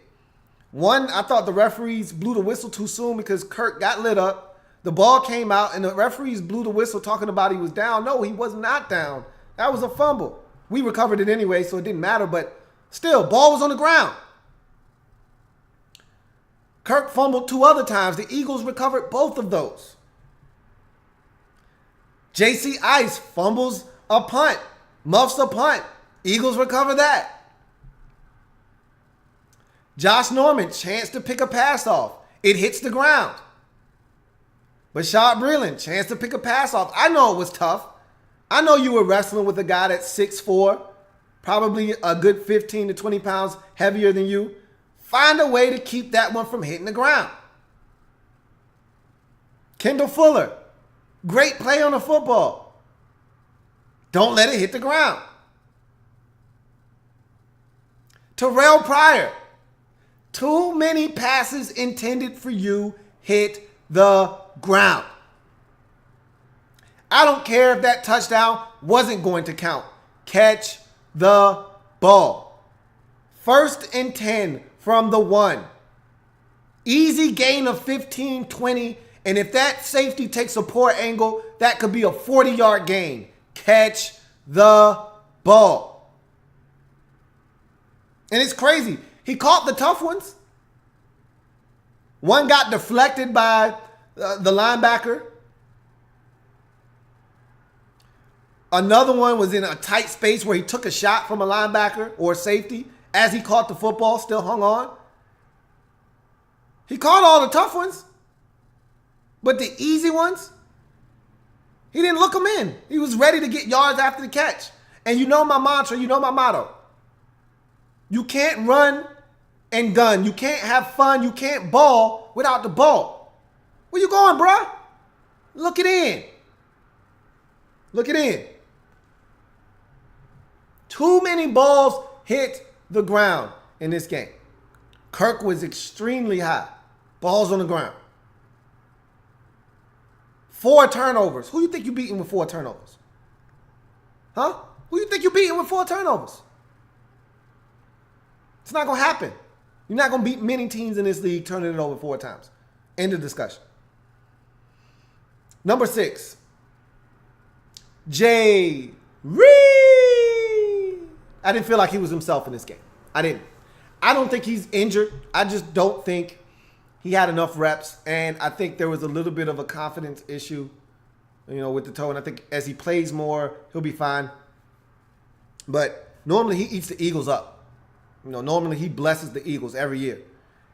[SPEAKER 2] One, I thought the referees blew the whistle too soon because Kirk got lit up. The ball came out and the referees blew the whistle talking about he was down. No, he was not down. That was a fumble. We recovered it anyway, so it didn't matter. But still, ball was on the ground. Kirk fumbled 2 other times. The Eagles recovered both of those. J.C. Ice fumbles a punt, muffs a punt. Eagles recover that. Josh Norman, chance to pick a pass off. It hits the ground. Bashad Breeland, chance to pick a pass off. I know it was tough. I know you were wrestling with a guy that's 6'4", probably a good 15 to 20 pounds heavier than you. Find a way to keep that one from hitting the ground. Kendall Fuller, great play on the football. Don't let it hit the ground. Terrell Pryor, too many passes intended for you hit the ground. I don't care if that touchdown wasn't going to count. Catch the ball. 1st and 10 from the 1. Easy gain of 15, 20. And if that safety takes a poor angle, that could be a 40-yard gain. Catch the ball. And it's crazy. He caught the tough ones. One got deflected by the linebacker. Another one was in a tight space where he took a shot from a linebacker or safety as he caught the football, still hung on. He caught all the tough ones. But the easy ones, he didn't look them in. He was ready to get yards after the catch. And you know my mantra, you know my motto. You can't run and gun. You can't have fun. You can't ball without the ball. Where you going, bruh? Look it in. Look it in. Too many balls hit the ground in this game. Kirk was extremely high. Balls on the ground. 4 turnovers. Who you think you beating with 4 turnovers? Huh? Who you think you beating with 4 turnovers? It's not going to happen. You're not going to beat many teams in this league turning it over 4 times. End of discussion. Number 6. Jay Reed. I didn't feel like he was himself in this game. I didn't. I don't think he's injured. I just don't think he had enough reps, and I think there was a little bit of a confidence issue, with the toe. And I think as he plays more, he'll be fine. But normally he eats the Eagles up. Normally he blesses the Eagles every year.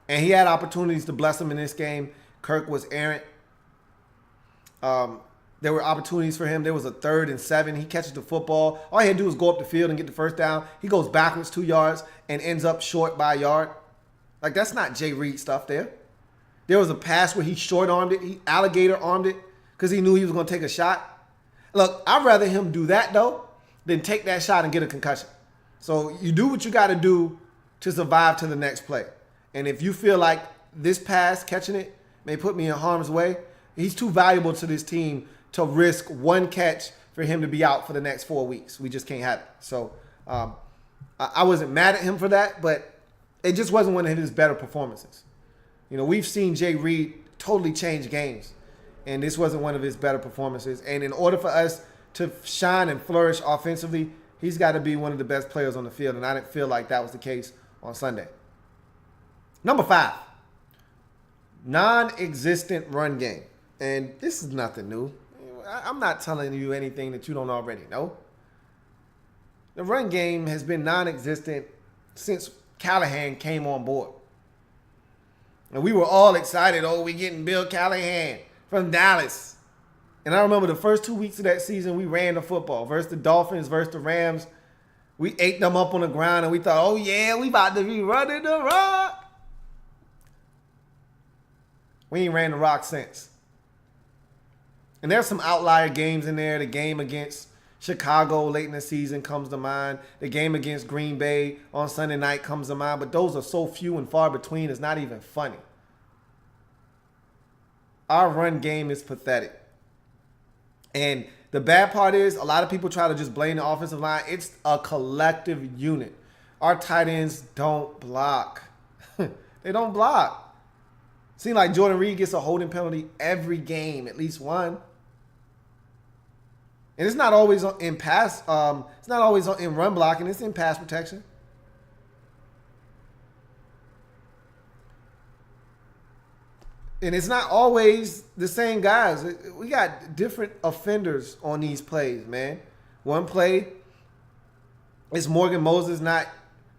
[SPEAKER 2] And he had opportunities to bless them in this game. Kirk was errant. There were opportunities for him. There was a 3rd and 7. He catches the football. All he had to do was go up the field and get the first down. He goes backwards 2 yards and ends up short by a yard. Like, that's not Jay Reed stuff there. There was a pass where he short-armed it. He alligator-armed it because he knew he was going to take a shot. Look, I'd rather him do that, though, than take that shot and get a concussion. So you do what you got to do to survive to the next play. And if you feel like this pass, catching it, may put me in harm's way, he's too valuable to this team to risk one catch for him to be out for the next 4 weeks. We just can't have it. So I wasn't mad at him for that, but it just wasn't one of his better performances. We've seen Jay Reed totally change games, and this wasn't one of his better performances. And in order for us to shine and flourish offensively, he's got to be one of the best players on the field, and I didn't feel like that was the case on Sunday. Number 5, non-existent run game. And this is nothing new. I'm not telling you anything that you don't already know. The run game has been non-existent since Callahan came on board. And we were all excited. Oh, we getting Bill Callahan from Dallas. And I remember the first 2 weeks of that season, we ran the football versus the Dolphins, versus the Rams. We ate them up on the ground, and we thought, oh, yeah, we about to be running the rock. We ain't ran the rock since. And there's some outlier games in there. The game against Chicago late in the season comes to mind. The game against Green Bay on Sunday night comes to mind. But those are so few and far between, it's not even funny. Our run game is pathetic. And the bad part is a lot of people try to just blame the offensive line. It's a collective unit. Our tight ends don't block. They don't block. Seems like Jordan Reed gets a holding penalty every game, at least one. And it's not always in pass. It's not always in run blocking. It's in pass protection. And it's not always the same guys. We got different offenders on these plays, man. One play is Morgan Moses not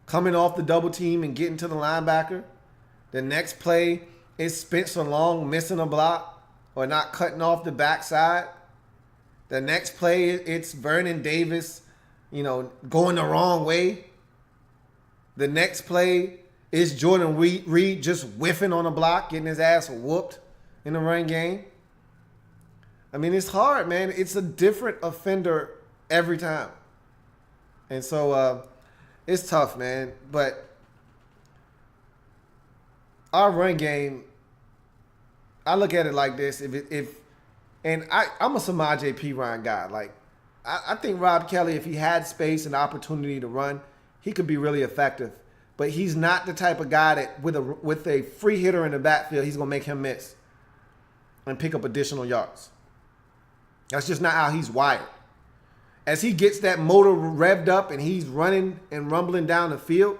[SPEAKER 2] coming off the double team and getting to the linebacker. The next play is Spencer Long missing a block or not cutting off the backside. The next play, it's Vernon Davis, going the wrong way. The next play is Jordan Reed just whiffing on a block, getting his ass whooped in the run game. I mean, it's hard, man. It's a different offender every time. And so it's tough, man. But our run game, I look at it like this. I'm a Samaj P. Ryan guy. Like, I think Rob Kelly, if he had space and opportunity to run, he could be really effective. But he's not the type of guy that with a free hitter in the backfield, he's going to make him miss and pick up additional yards. That's just not how he's wired. As he gets that motor revved up and he's running and rumbling down the field,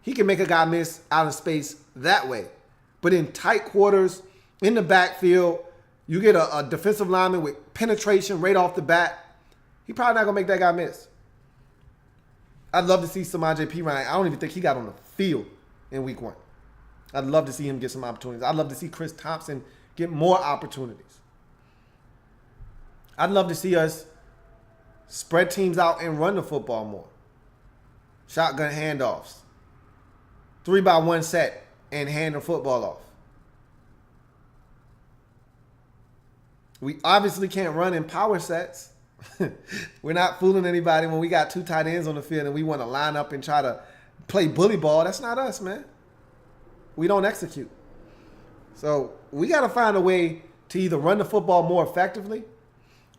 [SPEAKER 2] he can make a guy miss out of space that way. But in tight quarters, in the backfield, you get a defensive lineman with penetration right off the bat, he probably not going to make that guy miss. I'd love to see Samaj P. Ryan. I don't even think he got on the field in week 1. I'd love to see him get some opportunities. I'd love to see Chris Thompson get more opportunities. I'd love to see us spread teams out and run the football more. Shotgun handoffs. 3-by-1 set and hand the football off. We obviously can't run in power sets. We're not fooling anybody when we got 2 tight ends on the field and we want to line up and try to play bully ball. That's not us, man. We don't execute. So we got to find a way to either run the football more effectively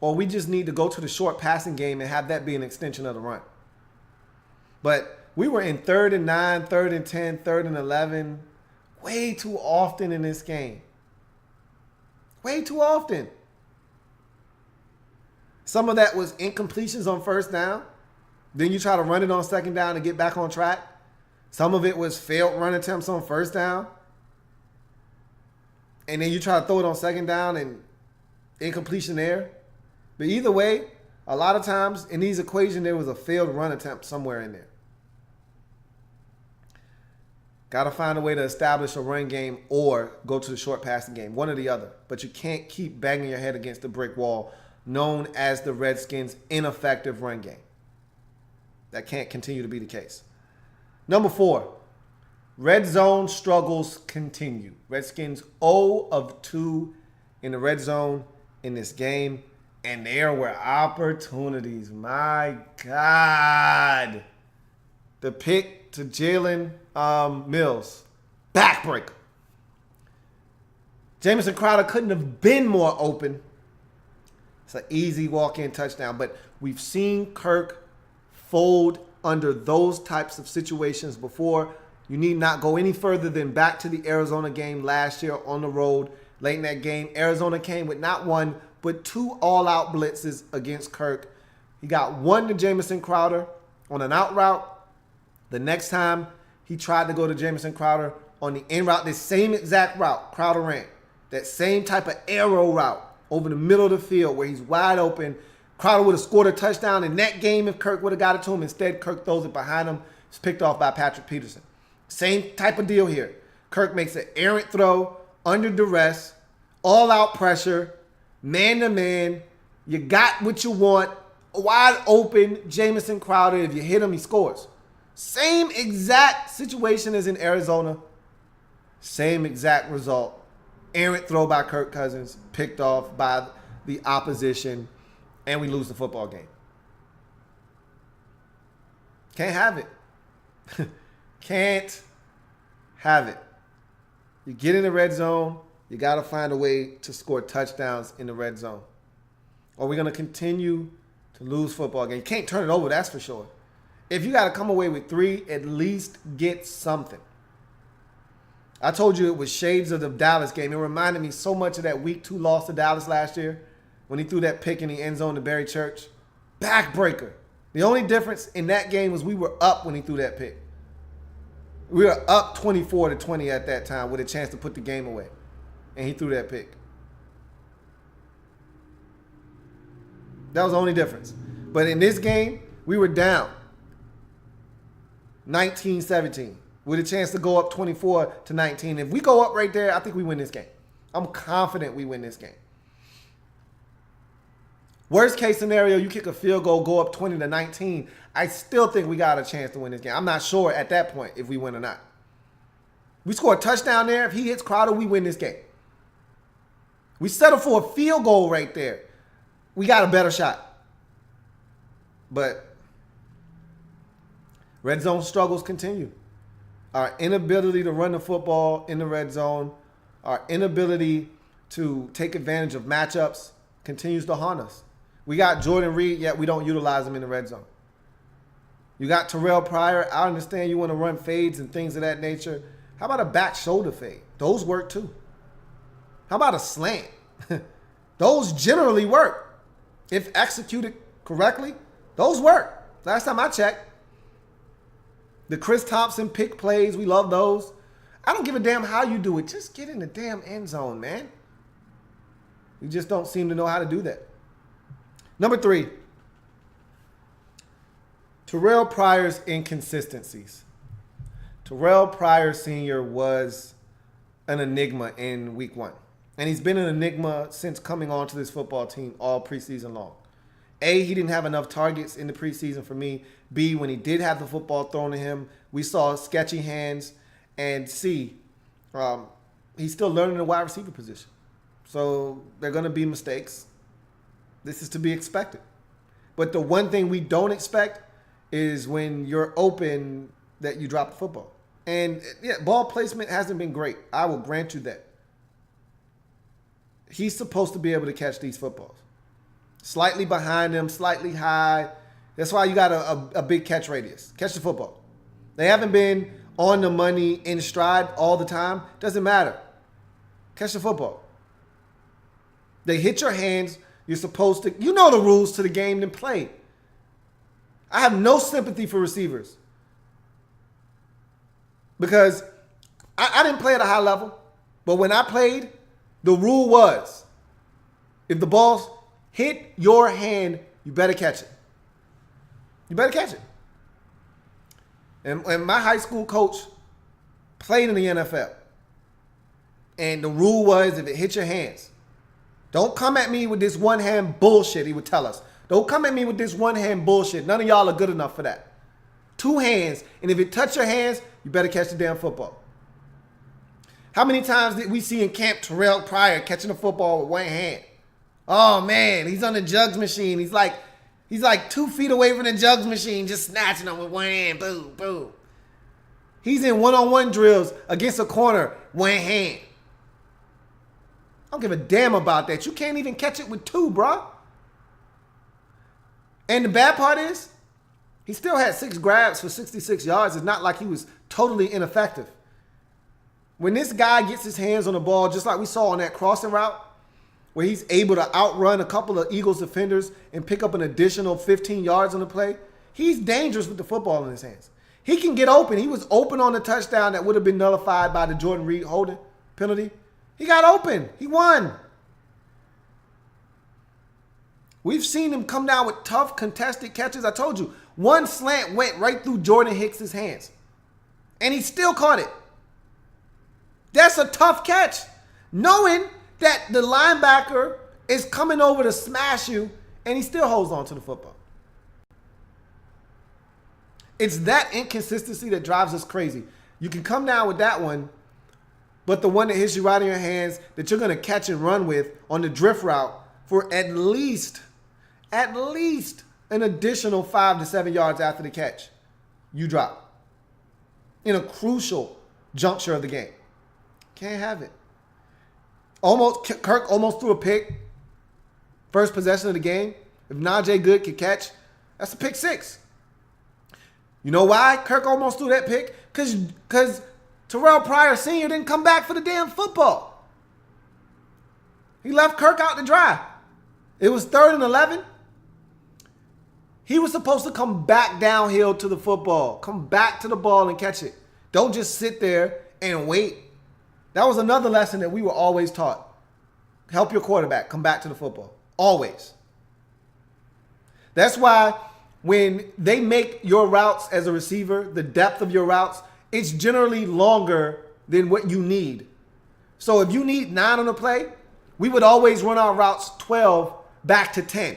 [SPEAKER 2] or we just need to go to the short passing game and have that be an extension of the run. But we were in 3rd and 9, 3rd and 10, 3rd and 11 way too often in this game. Way too often. Some of that was incompletions on first down. Then you try to run it on second down to get back on track. Some of it was failed run attempts on first down. and then you try to throw it on second down and incompletion there. But either way, a lot of times in these equations, there was a failed run attempt somewhere in there. Got to find a way to establish a run game or go to the short passing game, one or the other. But you can't keep banging your head against the brick wall known as the Redskins' ineffective run game. That can't continue to be the case. Number 4, red zone struggles continue. Redskins 0 of 2 in the red zone in this game. And there were opportunities. My God. The pick to Jalen Mills. Backbreaker. Jamison Crowder couldn't have been more open. It's an easy walk-in touchdown. But we've seen Kirk fold under those types of situations before. You need not go any further than back to the Arizona game last year on the road. Late in that game, Arizona came with not one, but 2 all-out blitzes against Kirk. He got one to Jamison Crowder on an out route. The next time he tried to go to Jamison Crowder on the in route, this same exact route Crowder ran. That same type of arrow route over the middle of the field where he's wide open. Crowder would have scored a touchdown in that game if Kirk would have got it to him. Instead, Kirk throws it behind him. It's picked off by Patrick Peterson. Same type of deal here. Kirk makes an errant throw under duress, all-out pressure, man-to-man. You got what you want. Wide open Jamison Crowder. If you hit him, he scores. Same exact situation as in Arizona. Same exact result. Errant throw by Kirk Cousins. Picked off by the opposition. And we lose the football game. Can't have it. Can't have it. You get in the red zone, you got to find a way to score touchdowns in the red zone. Or we're going to continue to lose football games. You can't turn it over, that's for sure. If you got to come away with 3, at least get something. I told you it was shades of the Dallas game. It reminded me so much of that week 2 loss to Dallas last year when he threw that pick in the end zone to Barry Church. Backbreaker. The only difference in that game was we were up when he threw that pick. We were up 24-20 at that time with a chance to put the game away. And he threw that pick. That was the only difference. But in this game, we were down 19-17 with a chance to go up 24-19. If we go up right there, I think we win this game. I'm confident we win this game. Worst case scenario, you kick a field goal, go up 20-19. I still think we got a chance to win this game. I'm not sure at that point if we win or not. We score a touchdown there. If he hits Crowder, we win this game. We settle for a field goal right there. We got a better shot. But red zone struggles continue. Our inability to run the football in the red zone, our inability to take advantage of matchups continues to haunt us. We got Jordan Reed, yet we don't utilize him in the red zone. You got Terrell Pryor. I understand you want to run fades and things of that nature. How about a back shoulder fade? Those work too. How about a slant? Those generally work. If executed correctly, those work. Last time I checked. The Chris Thompson pick plays, we love those. I don't give a damn how you do it. Just get in the damn end zone, man. You just don't seem to know how to do that. Number 3, Terrell Pryor's inconsistencies. Terrell Pryor Sr. was an enigma in week 1. And he's been an enigma since coming onto this football team all preseason long. A, he didn't have enough targets in the preseason for me. B, when he did have the football thrown to him, we saw sketchy hands. And C, he's still learning the wide receiver position. So there are going to be mistakes. This is to be expected. But the one thing we don't expect is when you're open that you drop the football. And yeah, ball placement hasn't been great. I will grant you that. He's supposed to be able to catch these footballs. Slightly behind him, slightly high. That's why you got a big catch radius. Catch the football. They haven't been on the money in stride all the time. Doesn't matter. Catch the football. They hit your hands. You're supposed to, you know the rules to the game, then play. I have no sympathy for receivers. Because I didn't play at a high level. But when I played, The rule was, if the ball hit your hand, you better catch it. You better catch it. And my high school coach played in the NFL. And the rule was, if it hit your hands, don't come at me with this one-hand bullshit, he would tell us. Don't come at me with this one-hand bullshit. None of y'all are good enough for that. 2 hands, and if it touch your hands, you better catch the damn football. How many times did we see in camp Terrell Pryor catching the football with one hand? Oh, man, he's on the jugs machine. He's like 2 feet away from the jugs machine, just snatching them with one hand. Boom, boom. He's in one-on-one drills against a corner, one hand. I don't give a damn about that. You can't even catch it with 2, bro. And the bad part is, he still had 6 grabs for 66 yards. It's not like he was totally ineffective. When this guy gets his hands on the ball, just like we saw on that crossing route, where he's able to outrun a couple of Eagles defenders and pick up an additional 15 yards on the play, he's dangerous with the football in his hands. He can get open. He was open on the touchdown that would have been nullified by the Jordan Reed holding penalty. He got open. He won. We've seen him come down with tough, contested catches. I told you, one slant went right through Jordan Hicks' hands, and he still caught it. That's a tough catch. Knowing that the linebacker is coming over to smash you, and he still holds on to the football. It's that inconsistency that drives us crazy. You can come down with that one, but the one that hits you right in your hands that you're going to catch and run with on the drift route for at least an additional 5 to 7 yards after the catch, you drop in a crucial juncture of the game. Can't have it. Kirk almost threw a pick. First possession of the game. If Najee Good could catch, that's a pick 6. You know why Kirk almost threw that pick? Because Terrell Pryor Sr. didn't come back for the damn football. He left Kirk out to dry. It was 3rd and 11. He was supposed to come back downhill to the football. Come back to the ball and catch it. Don't just sit there and wait. That was another lesson that we were always taught. Help your quarterback come back to the football. Always. That's why when they make your routes as a receiver, the depth of your routes, it's generally longer than what you need. So if you need 9 on the play, we would always run our routes 12 back to 10.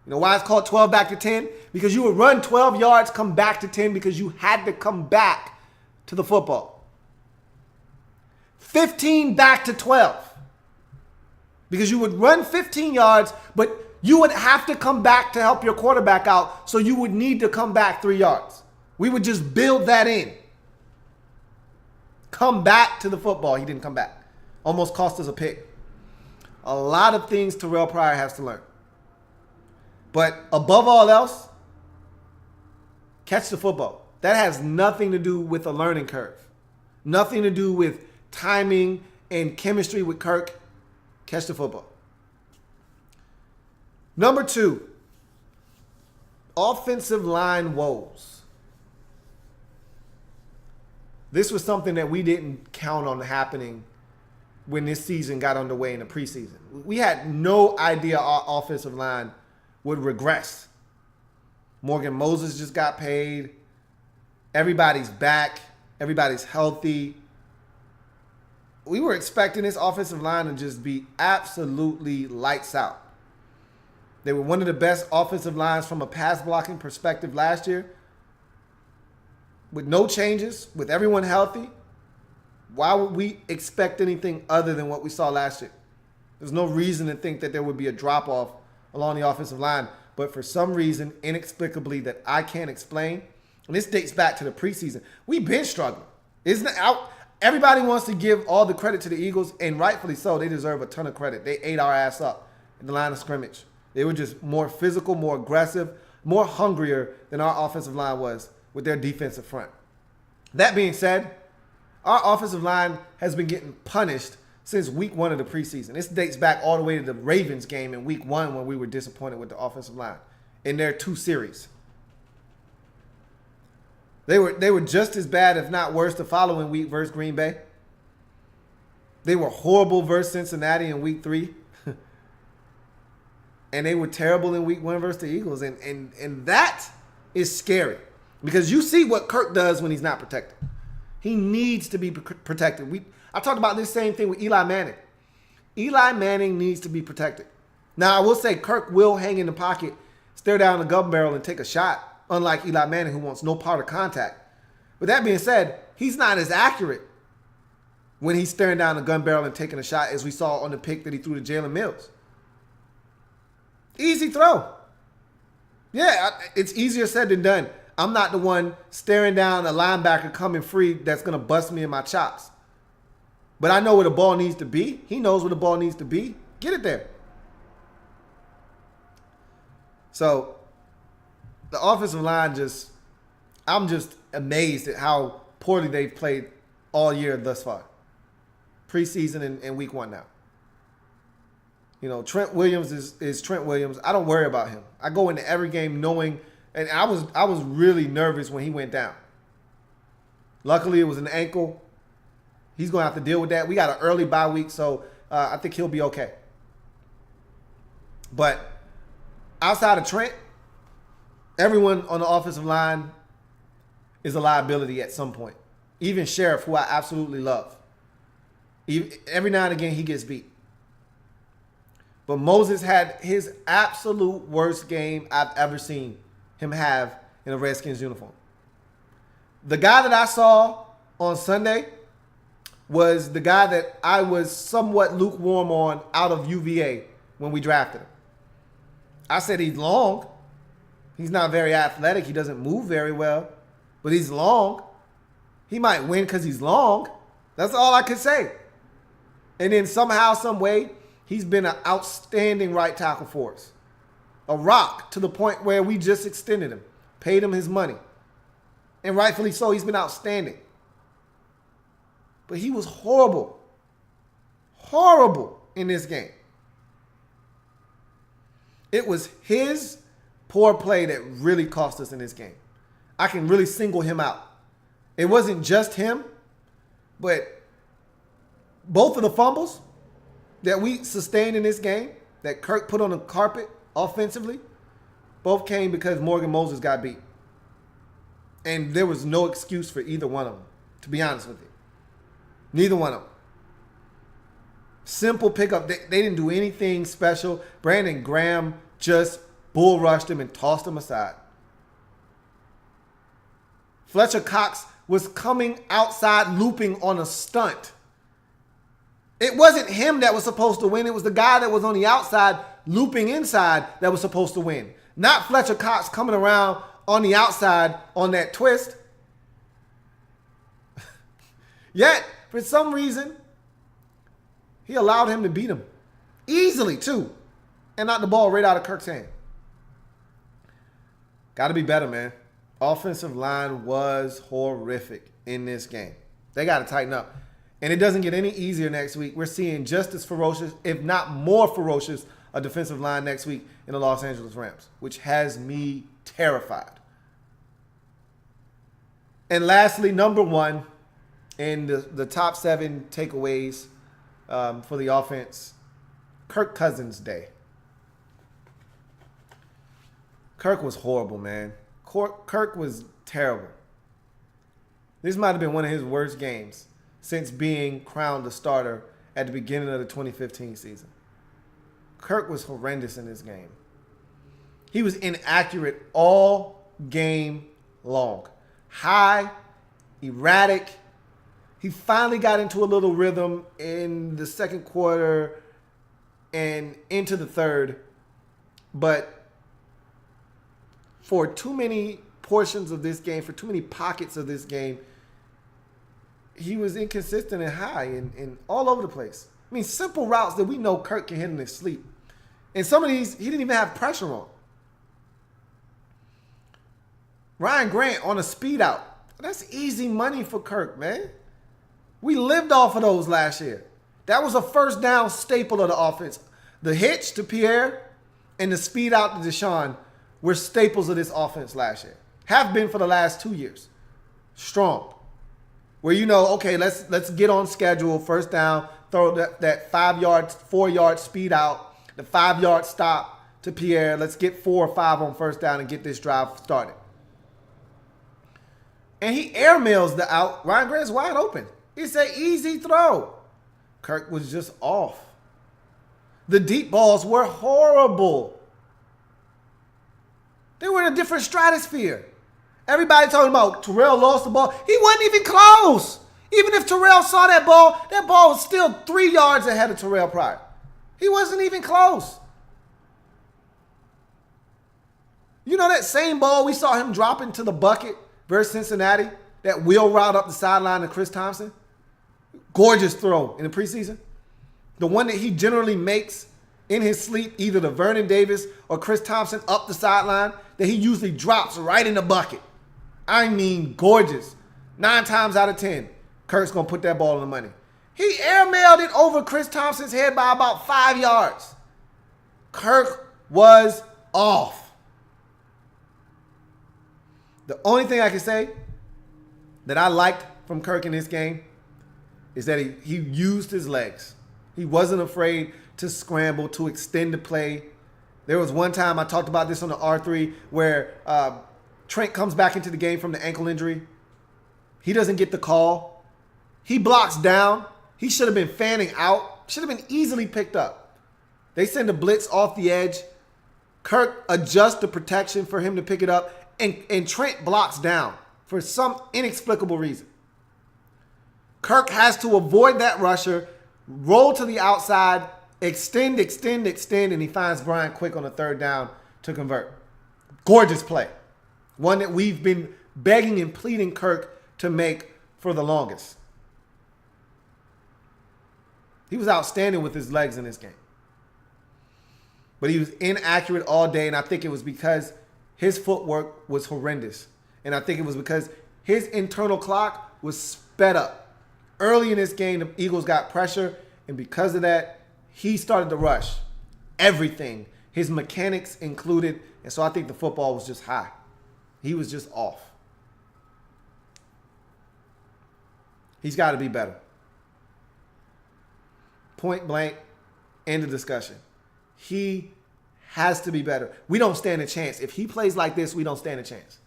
[SPEAKER 2] You know why it's called 12 back to 10? Because you would run 12 yards, come back to 10 because you had to come back to the football. 15 back to 12. Because you would run 15 yards, but you would have to come back to help your quarterback out, so you would need to come back 3 yards. We would just build that in. Come back to the football. He didn't come back. Almost cost us a pick. A lot of things Terrell Pryor has to learn. But above all else, catch the football. That has nothing to do with a learning curve. Nothing to do with timing and chemistry with Kirk. Catch the football. Number 2, offensive line woes. This was something that we didn't count on happening when this season got underway in the preseason. We had no idea our offensive line would regress. Morgan Moses just got paid. Everybody's back. Everybody's healthy. We were expecting this offensive line to just be absolutely lights out. They were one of the best offensive lines from a pass blocking perspective last year. With no changes, with everyone healthy, why would we expect anything other than what we saw last year? There's no reason to think that there would be a drop-off along the offensive line. But for some reason, inexplicably, that I can't explain, and this dates back to the preseason, we've been struggling. Isn't it out? Everybody wants to give all the credit to the Eagles, and rightfully so. They deserve a ton of credit. They ate our ass up in the line of scrimmage. They were just more physical, more aggressive, more hungrier than our offensive line was with their defensive front. That being said, our offensive line has been getting punished since week 1 of the preseason. This dates back all the way to the Ravens game in week 1 when we were disappointed with the offensive line in their 2 series. They were just as bad, if not worse, the following week versus Green Bay. They were horrible versus Cincinnati in week 3. And they were terrible in week 1 versus the Eagles. And that is scary. Because you see what Kirk does when he's not protected. He needs to be protected. I talked about this same thing with Eli Manning. Eli Manning needs to be protected. Now, I will say Kirk will hang in the pocket, stare down the gun barrel, and take a shot, unlike Eli Manning, who wants no part of contact. But that being said, he's not as accurate when he's staring down the gun barrel and taking a shot as we saw on the pick that he threw to Jalen Mills. Easy throw. Yeah, it's easier said than done. I'm not the one staring down a linebacker coming free that's going to bust me in my chops. But I know where the ball needs to be. He knows where the ball needs to be. Get it there. So, the offensive line I'm just amazed at how poorly they've played all year thus far. Preseason and week 1 now. You know, Trent Williams is Trent Williams. I don't worry about him. I go into every game knowing, and I was really nervous when he went down. Luckily, it was an ankle. He's going to have to deal with that. We got an early bye week, so I think he'll be okay. But outside of Trent, everyone on the offensive line is a liability at some point. Even Sheriff, who I absolutely love. Every now and again, he gets beat. But Moses had his absolute worst game I've ever seen him have in a Redskins uniform. The guy that I saw on Sunday was the guy that I was somewhat lukewarm on out of UVA when we drafted him. I said he's long. He's not very athletic. He doesn't move very well. But he's long. He might win because he's long. That's all I could say. And then somehow, some way, he's been an outstanding right tackle for us. A rock to the point where we just extended him. Paid him his money. And rightfully so, he's been outstanding. But he was horrible. Horrible in this game. It was his poor play that really cost us in this game. I can really single him out. It wasn't just him, but both of the fumbles that we sustained in this game, that Kirk put on the carpet offensively, both came because Morgan Moses got beat. And there was no excuse for either one of them, to be honest with you. Neither one of them. Simple pickup. They didn't do anything special. Brandon Graham just bull rushed him and tossed him aside. Fletcher Cox was coming outside looping on a stunt. It wasn't him that was supposed to win. It was the guy that was on the outside looping inside that was supposed to win. Not Fletcher Cox coming around on the outside on that twist. Yet, for some reason, he allowed him to beat him. Easily, too. And knocked the ball right out of Kirk's hand. Got to be better, man. Offensive line was horrific in this game. They got to tighten up. And it doesn't get any easier next week. We're seeing just as ferocious, if not more ferocious, a defensive line next week in the Los Angeles Rams, which has me terrified. And lastly, number one in the top 7 takeaways for the offense, Kirk Cousins' day. Kirk was horrible, man. Kirk was terrible. This might have been one of his worst games since being crowned the starter at the beginning of the 2015 season. Kirk was horrendous in this game. He was inaccurate all game long. High, erratic. He finally got into a little rhythm in the second quarter and into the third. But for too many portions of this game, for too many pockets of this game, he was inconsistent and high and all over the place. I mean, simple routes that we know Kirk can hit in his sleep. And some of these, he didn't even have pressure on. Ryan Grant on a speed out. That's easy money for Kirk, man. We lived off of those last year. That was a first down staple of the offense. The hitch to Pierre and the speed out to Deshaun were staples of this offense last year. Have been for the last 2 years. Strong. Where you know, okay, let's get on schedule, first down, throw that 5 yards, 4 yard speed out, the 5 yard stop to Pierre. Let's get 4 or 5 on first down and get this drive started. And he airmails the out. Ryan Grant's wide open. It's an easy throw. Kirk was just off. The deep balls were horrible. They were in a different stratosphere. Everybody talking about Terrell lost the ball. He wasn't even close. Even if Terrell saw that ball was still 3 yards ahead of Terrell Pryor. He wasn't even close. You know that same ball we saw him drop into the bucket versus Cincinnati? That wheel route up the sideline to Chris Thompson? Gorgeous throw in the preseason. The one that he generally makes in his sleep, either to Vernon Davis or Chris Thompson up the sideline, that he usually drops right in the bucket. I mean, gorgeous. 9 times out of 10, Kirk's going to put that ball in the money. He airmailed it over Chris Thompson's head by about 5 yards. Kirk was off. The only thing I can say that I liked from Kirk in this game is that he used his legs. He wasn't afraid to scramble, to extend the play. There was one time, I talked about this on the R3, where Trent comes back into the game from the ankle injury. He doesn't get the call. He blocks down. He should have been fanning out. Should have been easily picked up. They send a blitz off the edge. Kirk adjusts the protection for him to pick it up, and Trent blocks down for some inexplicable reason. Kirk has to avoid that rusher, roll to the outside, extend, and he finds Brian Quick on a 3rd down to convert. Gorgeous play. One that we've been begging and pleading Kirk to make for the longest. He was outstanding with his legs in this game. But he was inaccurate all day, and I think it was because his footwork was horrendous. And I think it was because his internal clock was sped up. Early in this game, the Eagles got pressure, and because of that, he started to rush everything, his mechanics included, and so I think the football was just high. He was just off. He's got to be better. Point blank, end of discussion. He has to be better. We don't stand a chance. If he plays like this, we don't stand a chance.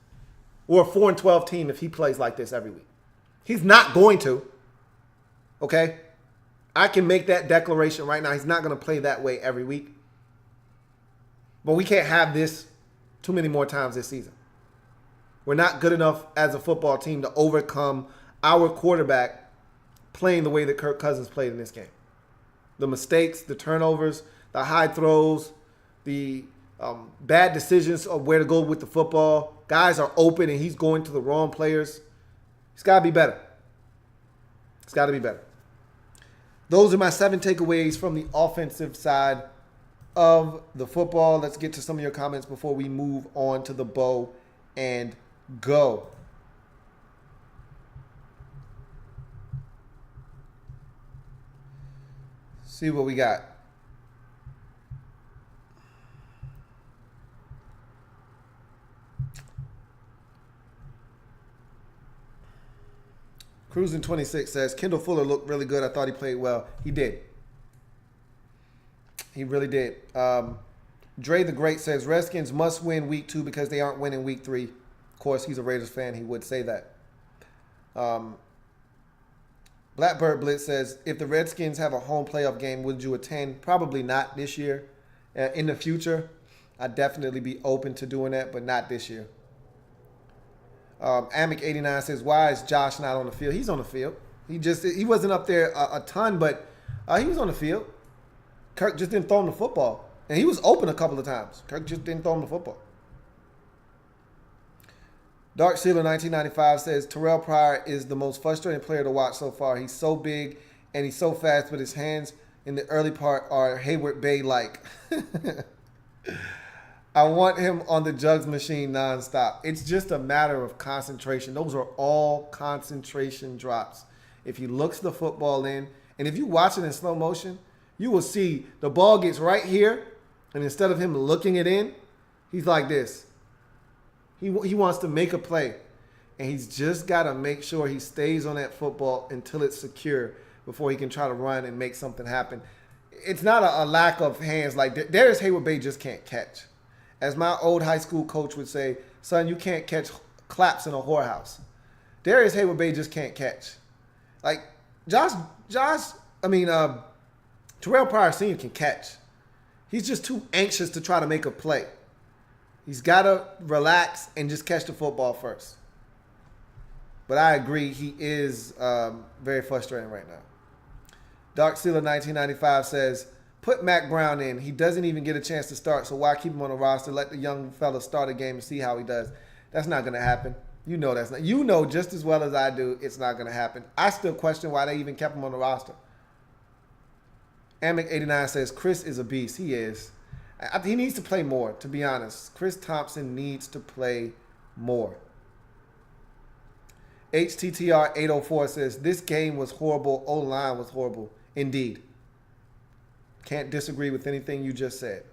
[SPEAKER 2] We're a 4-12 team if he plays like this every week. He's not going to. Okay? I can make that declaration right now. He's not going to play that way every week. But we can't have this too many more times this season. We're not good enough as a football team to overcome our quarterback playing the way that Kirk Cousins played in this game. The mistakes, the turnovers, the high throws, the bad decisions of where to go with the football. Guys are open and he's going to the wrong players. He's got to be better. It's got to be better. Those are my 7 takeaways from the offensive side of the football. Let's get to some of your comments before we move on to the bow and go. See what we got. Cruising 26 says, Kendall Fuller looked really good. I thought he played well. He did. He really did. Dre the Great says, Redskins must win week 2 because they aren't winning week 3. Of course, he's a Raiders fan. He would say that. Blackbird Blitz says, if the Redskins have a home playoff game, would you attend? Probably not this year. In the future, I'd definitely be open to doing that, but not this year. Amic89 says, why is Josh not on the field? He's on the field. He wasn't up there a ton, but he was on the field. Kirk just didn't throw him the football. And he was open a couple of times. Kirk just didn't throw him the football. Dark Sealer 1995 says, Terrell Pryor is the most frustrating player to watch so far. He's so big and he's so fast, but his hands in the early part are Hayward Bay-like. I want him on the jugs machine nonstop. It's just a matter of concentration. Those are all concentration drops. If he looks the football in, and if you watch it in slow motion, you will see the ball gets right here, and instead of him looking it in, he's like this. He wants to make a play, and he's just got to make sure he stays on that football until it's secure. before he can try to run and make something happen. It's not a lack of hands. Like Darius Hayward-Bay just can't catch. As my old high school coach would say, son, you can't catch claps in a whorehouse. Darius Hayward-Bay just can't catch. Like Terrell Pryor Sr. can catch. He's just too anxious to try to make a play. He's got to relax and just catch the football first. But I agree, he is very frustrating right now. Dark Sealer 1995 says, put Mac Brown in. He doesn't even get a chance to start, so why keep him on the roster? Let the young fella start a game and see how he does. That's not going to happen. You know that's not. You know just as well as I do it's not going to happen. I still question why they even kept him on the roster. Amic89 says, Chris is a beast. He is. He needs to play more, to be honest. Chris Thompson needs to play more. HTTR 804 says, this game was horrible. O-line was horrible. Indeed. Can't disagree with anything you just said.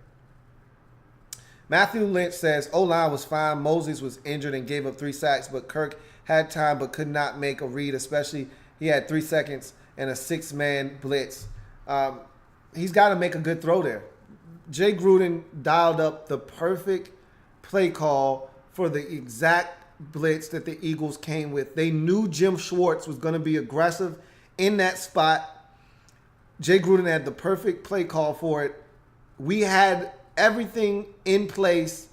[SPEAKER 2] Matthew Lynch says, O-line was fine. Moses was injured and gave up 3 sacks, but Kirk had time but could not make a read, especially he had 3 seconds and a 6-man blitz. He's got to make a good throw there. Jay Gruden dialed up the perfect play call for the exact blitz that the Eagles came with. They knew Jim Schwartz was going to be aggressive in that spot. Jay Gruden had the perfect play call for it. We had everything in place,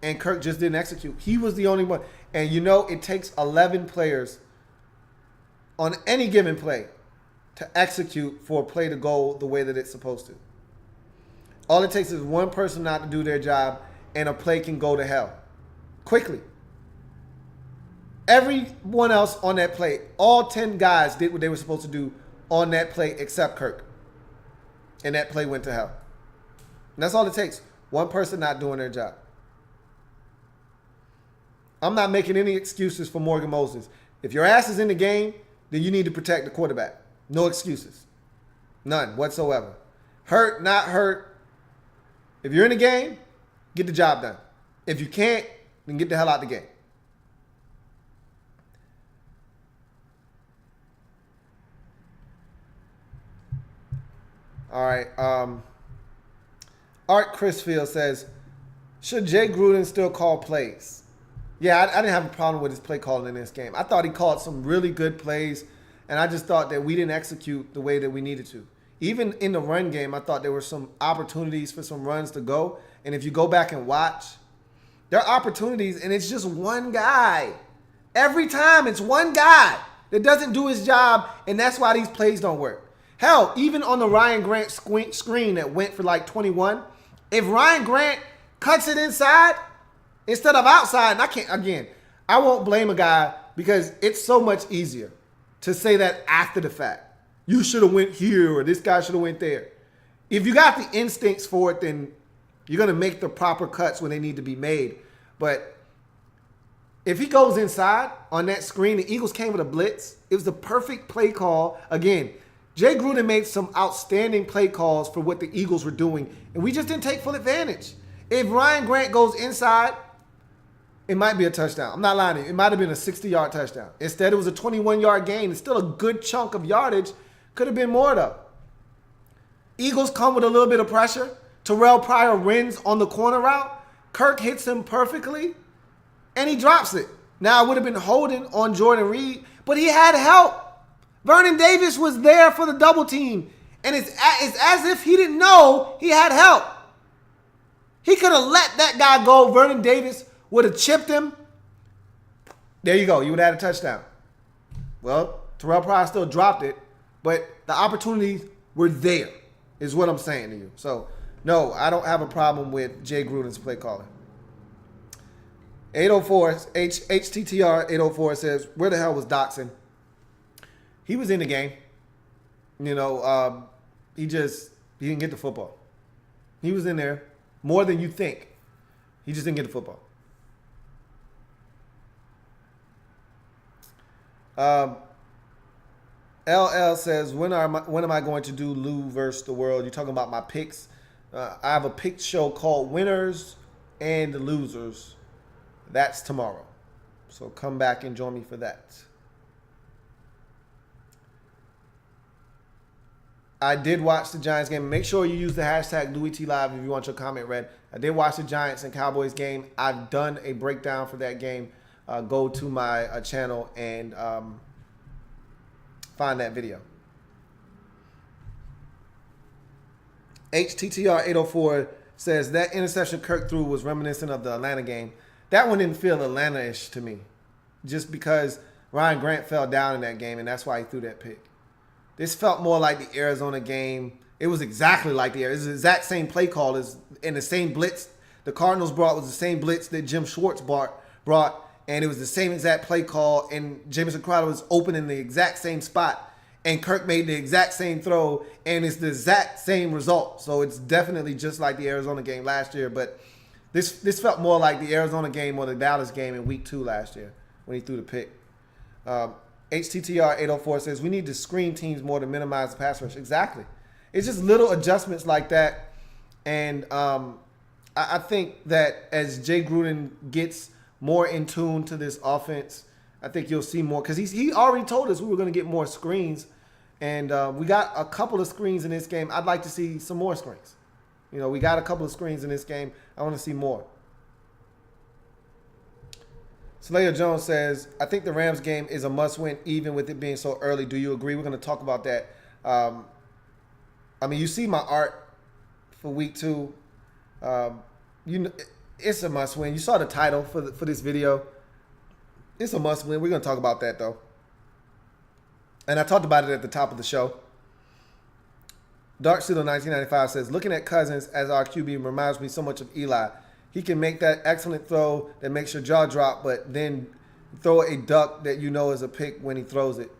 [SPEAKER 2] and Kirk just didn't execute. He was the only one. And you know, it takes 11 players on any given play to execute for a play to go the way that it's supposed to. All it takes is one person not to do their job, and a play can go to hell quickly. Everyone else on that play, all 10 guys did what they were supposed to do on that play except Kirk. And that play went to hell. And that's all it takes. One person not doing their job. I'm not making any excuses for Morgan Moses. If your ass is in the game, then you need to protect the quarterback. No excuses. None whatsoever. Hurt, not hurt. If you're in the game, get the job done. If you can't, then get the hell out the game. All right. Art Chrisfield says, should Jay Gruden still call plays? Yeah, I didn't have a problem with his play calling in this game. I thought he called some really good plays, and I just thought that we didn't execute the way that we needed to. Even in the run game, I thought there were some opportunities for some runs to go. And if you go back and watch, there are opportunities, and it's just one guy. Every time, it's one guy that doesn't do his job, and that's why these plays don't work. Hell, even on the Ryan Grant screen that went for like 21, if Ryan Grant cuts it inside instead of outside, and I won't blame a guy because it's so much easier to say that after the fact. You should have went here, or this guy should have went there. If you got the instincts for it, then you're going to make the proper cuts when they need to be made. But if he goes inside on that screen, the Eagles came with a blitz. It was the perfect play call. Again, Jay Gruden made some outstanding play calls for what the Eagles were doing, and we just didn't take full advantage. If Ryan Grant goes inside, it might be a touchdown. I'm not lying to you. It might have been a 60-yard touchdown. Instead, it was a 21-yard gain. It's still a good chunk of yardage. Could have been more, though. Eagles come with a little bit of pressure. Terrell Pryor wins on the corner route. Kirk hits him perfectly, and he drops it. Now, it would have been holding on Jordan Reed, but he had help. Vernon Davis was there for the double team, and it's as if he didn't know he had help. He could have let that guy go. Vernon Davis would have chipped him. There you go. You would have had a touchdown. Well, Terrell Pryor still dropped it, but the opportunities were there, is what I'm saying to you. So, no, I don't have a problem with Jay Gruden's play calling. 804, HTTR 804 says, where the hell was Doxson? He was in the game. You know, he didn't get the football. He was in there more than you think. He just didn't get the football. LL says, when am I going to do Lou versus the world? You're talking about my picks. I have a pick show called Winners and Losers. That's tomorrow. So come back and join me for that. I did watch the Giants game. Make sure you use the hashtag LouieTLive if you want your comment read. I did watch the Giants and Cowboys game. I've done a breakdown for that game. Go to my channel and find that video. HTTR804 says that interception Kirk threw was reminiscent of the Atlanta game. That one didn't feel Atlanta-ish to me, just because Ryan Grant fell down in that game, and that's why he threw that pick. This felt more like the Arizona game. It was exactly like the exact same play call as in the same blitz the Cardinals brought was the same blitz that Jim Schwartz brought, and it was the same exact play call, and Jamison Crowder was open in the exact same spot, and Kirk made the exact same throw, and it's the exact same result. So it's definitely just like the Arizona game last year, but this felt more like the Arizona game or the Dallas game in week 2 last year when he threw the pick. HTTR804 says, we need to screen teams more to minimize the pass rush. Exactly. It's just little adjustments like that. And I think that as Jay Gruden gets more in tune to this offense, I think you'll see more. Because he already told us we were going to get more screens. And we got a couple of screens in this game. I'd like to see some more screens. You know, we got a couple of screens in this game. I want to see more. Slayer Jones says, I think the Rams game is a must-win even with it being so early. Do you agree? We're going to talk about that. I mean, you see my art for week 2. You know, it's a must-win. You saw the title for this video. It's a must-win. We're going to talk about that, though. And I talked about it at the top of the show. Dark Pseudo 1995 says, looking at Cousins as our QB reminds me so much of Eli. He can make that excellent throw that makes your jaw drop, but then throw a duck that you know is a pick when he throws it.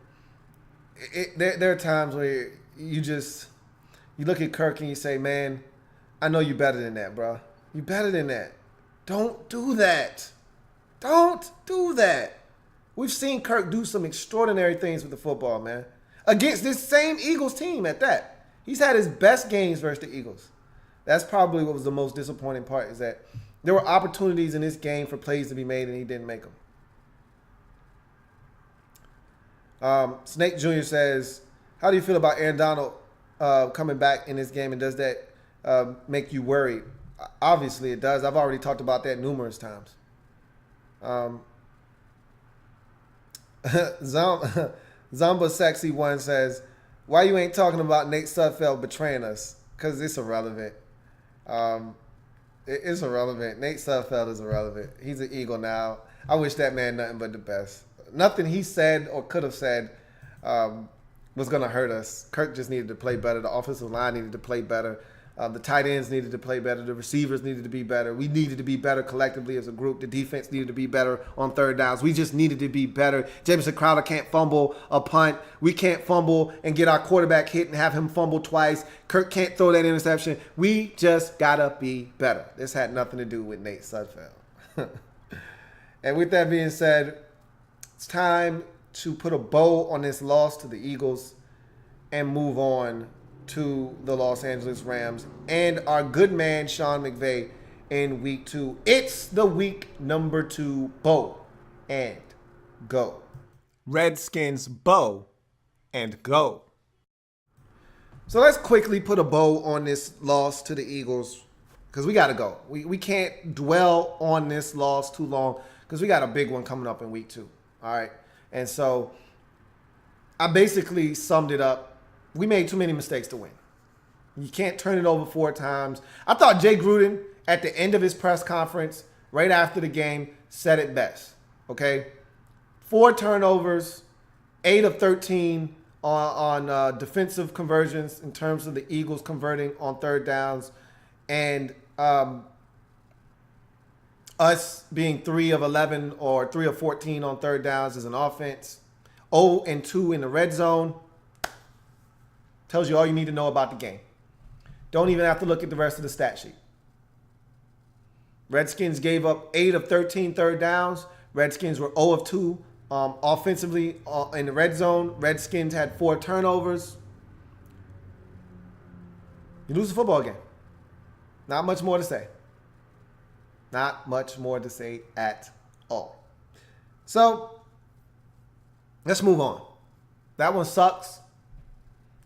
[SPEAKER 2] There are times where you look at Kirk and you say, man, I know you're better than that, bro. You're better than that. Don't do that. Don't do that. We've seen Kirk do some extraordinary things with the football, man. Against this same Eagles team at that. He's had his best games versus the Eagles. That's probably what was the most disappointing part, is that there were opportunities in this game for plays to be made and he didn't make them. Snake Jr. says, how do you feel about Aaron Donald coming back in this game, and does that make you worried? Obviously it does. I've already talked about that numerous times. Zomba Sexy One says, why you ain't talking about Nate Sudfeld betraying us? Because it's irrelevant. It's irrelevant. Nate Sudfeld is irrelevant. He's an Eagle now. I wish that man nothing but the best. Nothing he said or could have said was going to hurt us. Kirk just needed to play better. The offensive line needed to play better. The tight ends needed to play better. The receivers needed to be better. We needed to be better collectively as a group. The defense needed to be better on third downs. We just needed to be better. Jamison Crowder can't fumble a punt. We can't fumble and get our quarterback hit and have him fumble twice. Kirk can't throw that interception. We just got to be better. This had nothing to do with Nate Sudfeld. And with that being said, it's time to put a bow on this loss to the Eagles and move on to the Los Angeles Rams and our good man Sean McVay in week 2. It's the week number 2 bow and go. Redskins bow and go. So let's quickly put a bow on this loss to the Eagles because we got to go. We can't dwell on this loss too long because we got a big one coming up in week 2. All right. And so I basically summed it up. We made too many mistakes to win. You can't turn it over 4 times. I thought Jay Gruden, at the end of his press conference, right after the game, said it best. Okay? 4 turnovers, 8 of 13 on defensive conversions in terms of the Eagles converting on third downs, and us being 3 of 11 or 3 of 14 on third downs as an offense. 0 and 2 in the red zone. Tells you all you need to know about the game. Don't even have to look at the rest of the stat sheet. Redskins gave up 8 of 13 third downs. Redskins were 0 of 2 offensively in the red zone. Redskins had 4 turnovers. You lose the football game. Not much more to say. Not much more to say at all. So, let's move on. That one sucks.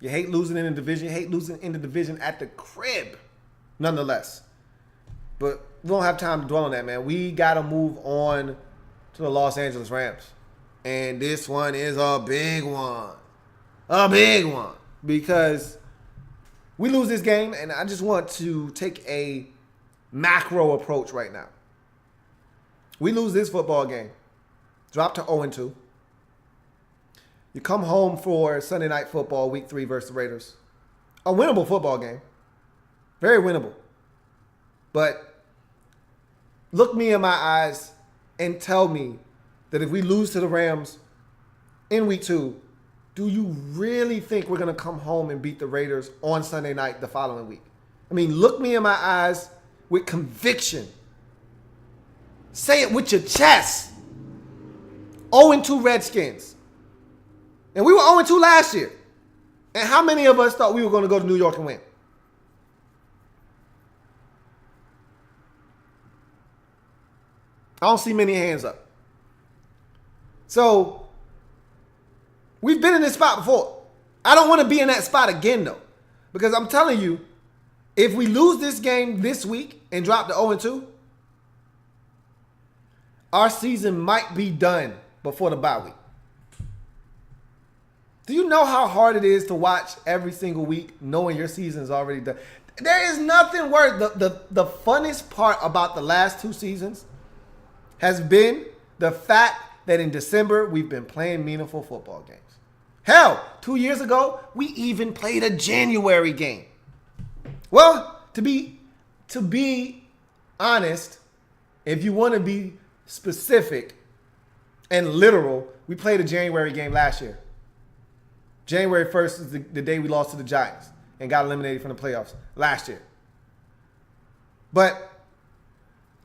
[SPEAKER 2] You hate losing in the division. You hate losing in the division at the crib, nonetheless. But we don't have time to dwell on that, man. We got to move on to the Los Angeles Rams. And this one is a big one. A big one. Because we lose this game, and I just want to take a macro approach right now. We lose this football game. Drop to 0-2. You come home for Sunday Night Football, Week 3 versus the Raiders. A winnable football game. Very winnable. But look me in my eyes and tell me that if we lose to the Rams in Week 2, do you really think we're going to come home and beat the Raiders on Sunday night the following week? I mean, look me in my eyes with conviction. Say it with your chest. 0-2 Redskins. And we were 0-2 last year. And how many of us thought we were going to go to New York and win? I don't see many hands up. So, we've been in this spot before. I don't want to be in that spot again, though. Because I'm telling you, if we lose this game this week and drop to 0-2, our season might be done before the bye week. Do you know how hard it is to watch every single week knowing your season is already done? There is nothing worse. The funnest part about the last 2 seasons has been the fact that in December we've been playing meaningful football games. Hell, 2 years ago, we even played a January game. Well, to be honest, if you want to be specific and literal, we played a January game last year. January 1st is the day we lost to the Giants and got eliminated from the playoffs last year. But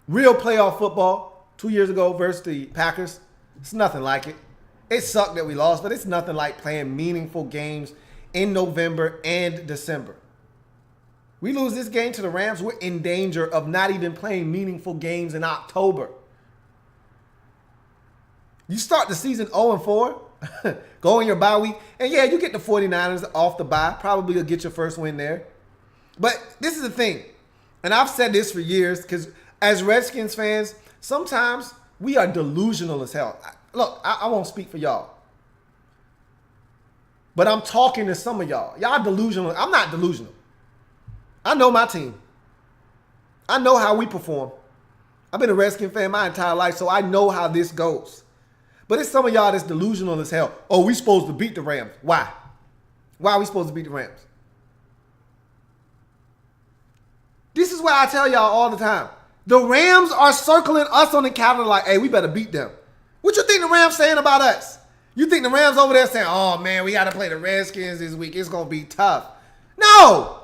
[SPEAKER 2] real playoff football 2 years ago versus the Packers, it's nothing like it. It sucked that we lost, but it's nothing like playing meaningful games in November and December. We lose this game to the Rams, we're in danger of not even playing meaningful games in October. You start the season 0-4, go in your bye week, and yeah, you get the 49ers off the bye. Probably you'll get your first win there. But this is the thing, and I've said this for years, because as Redskins fans, sometimes we are delusional as hell. Look, I won't speak for y'all. But I'm talking to some of y'all. Y'all delusional. I'm not delusional. I know my team. I know how we perform. I've been a Redskin fan my entire life, so I know how this goes. But it's some of y'all that's delusional as hell. Oh, we supposed to beat the Rams. Why? Why are we supposed to beat the Rams? This is why I tell y'all all the time. The Rams are circling us on the calendar like, hey, we better beat them. What you think the Rams saying about us? You think the Rams over there saying, oh, man, we got to play the Redskins this week. It's going to be tough. No.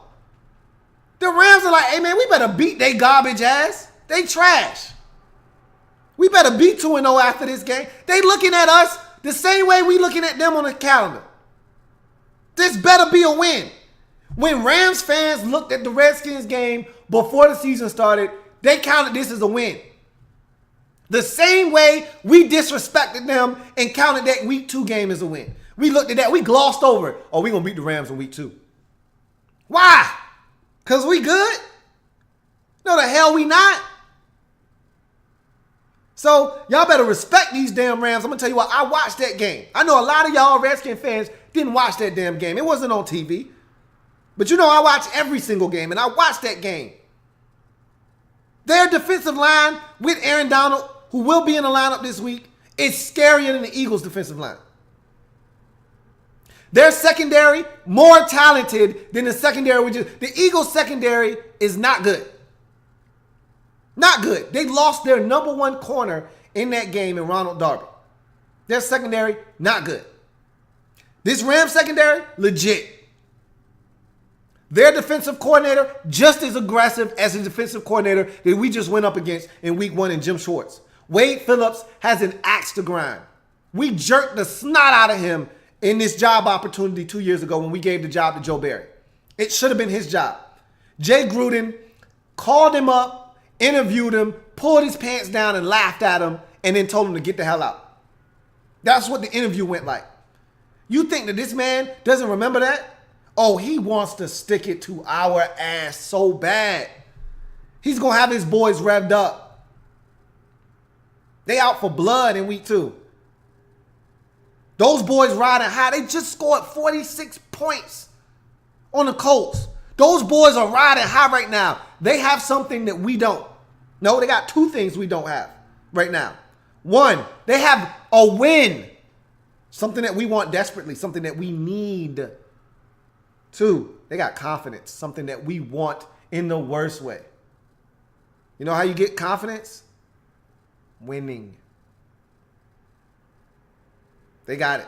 [SPEAKER 2] The Rams are like, hey, man, we better beat they garbage ass. They trash. We better beat 2-0 after this game. They looking at us the same way we looking at them on the calendar. This better be a win. When Rams fans looked at the Redskins game before the season started, they counted this as a win. The same way we disrespected them and counted that week 2 game as a win. We looked at that. We glossed over it. Oh, we're going to beat the Rams in week 2. Why? Because we good? No, the hell we not. So, y'all better respect these damn Rams. I'm going to tell you what, I watched that game. I know a lot of y'all Redskin fans didn't watch that damn game. It wasn't on TV. But you know I watch every single game, and I watched that game. Their defensive line with Aaron Donald, who will be in the lineup this week, is scarier than the Eagles' defensive line. Their secondary, more talented than the secondary. The Eagles' secondary is not good. Not good. They lost their number 1 corner in that game in Ronald Darby. Their secondary, not good. This Rams secondary, legit. Their defensive coordinator, just as aggressive as the defensive coordinator that we just went up against in week 1 in Jim Schwartz. Wade Phillips has an axe to grind. We jerked the snot out of him in this job opportunity 2 years ago when we gave the job to Joe Barry. It should have been his job. Jay Gruden called him up, interviewed him, pulled his pants down and laughed at him, and then told him to get the hell out. That's what the interview went like. You think that this man doesn't remember that? Oh, he wants to stick it to our ass so bad. He's going to have his boys revved up. They out for blood in week 2. Those boys riding high. They just scored 46 points on the Colts. Those boys are riding high right now. They have something that we don't. No, they got 2 things we don't have right now. 1, they have a win. Something that we want desperately. Something that we need. 2, they got confidence. Something that we want in the worst way. You know how you get confidence? Winning. They got it.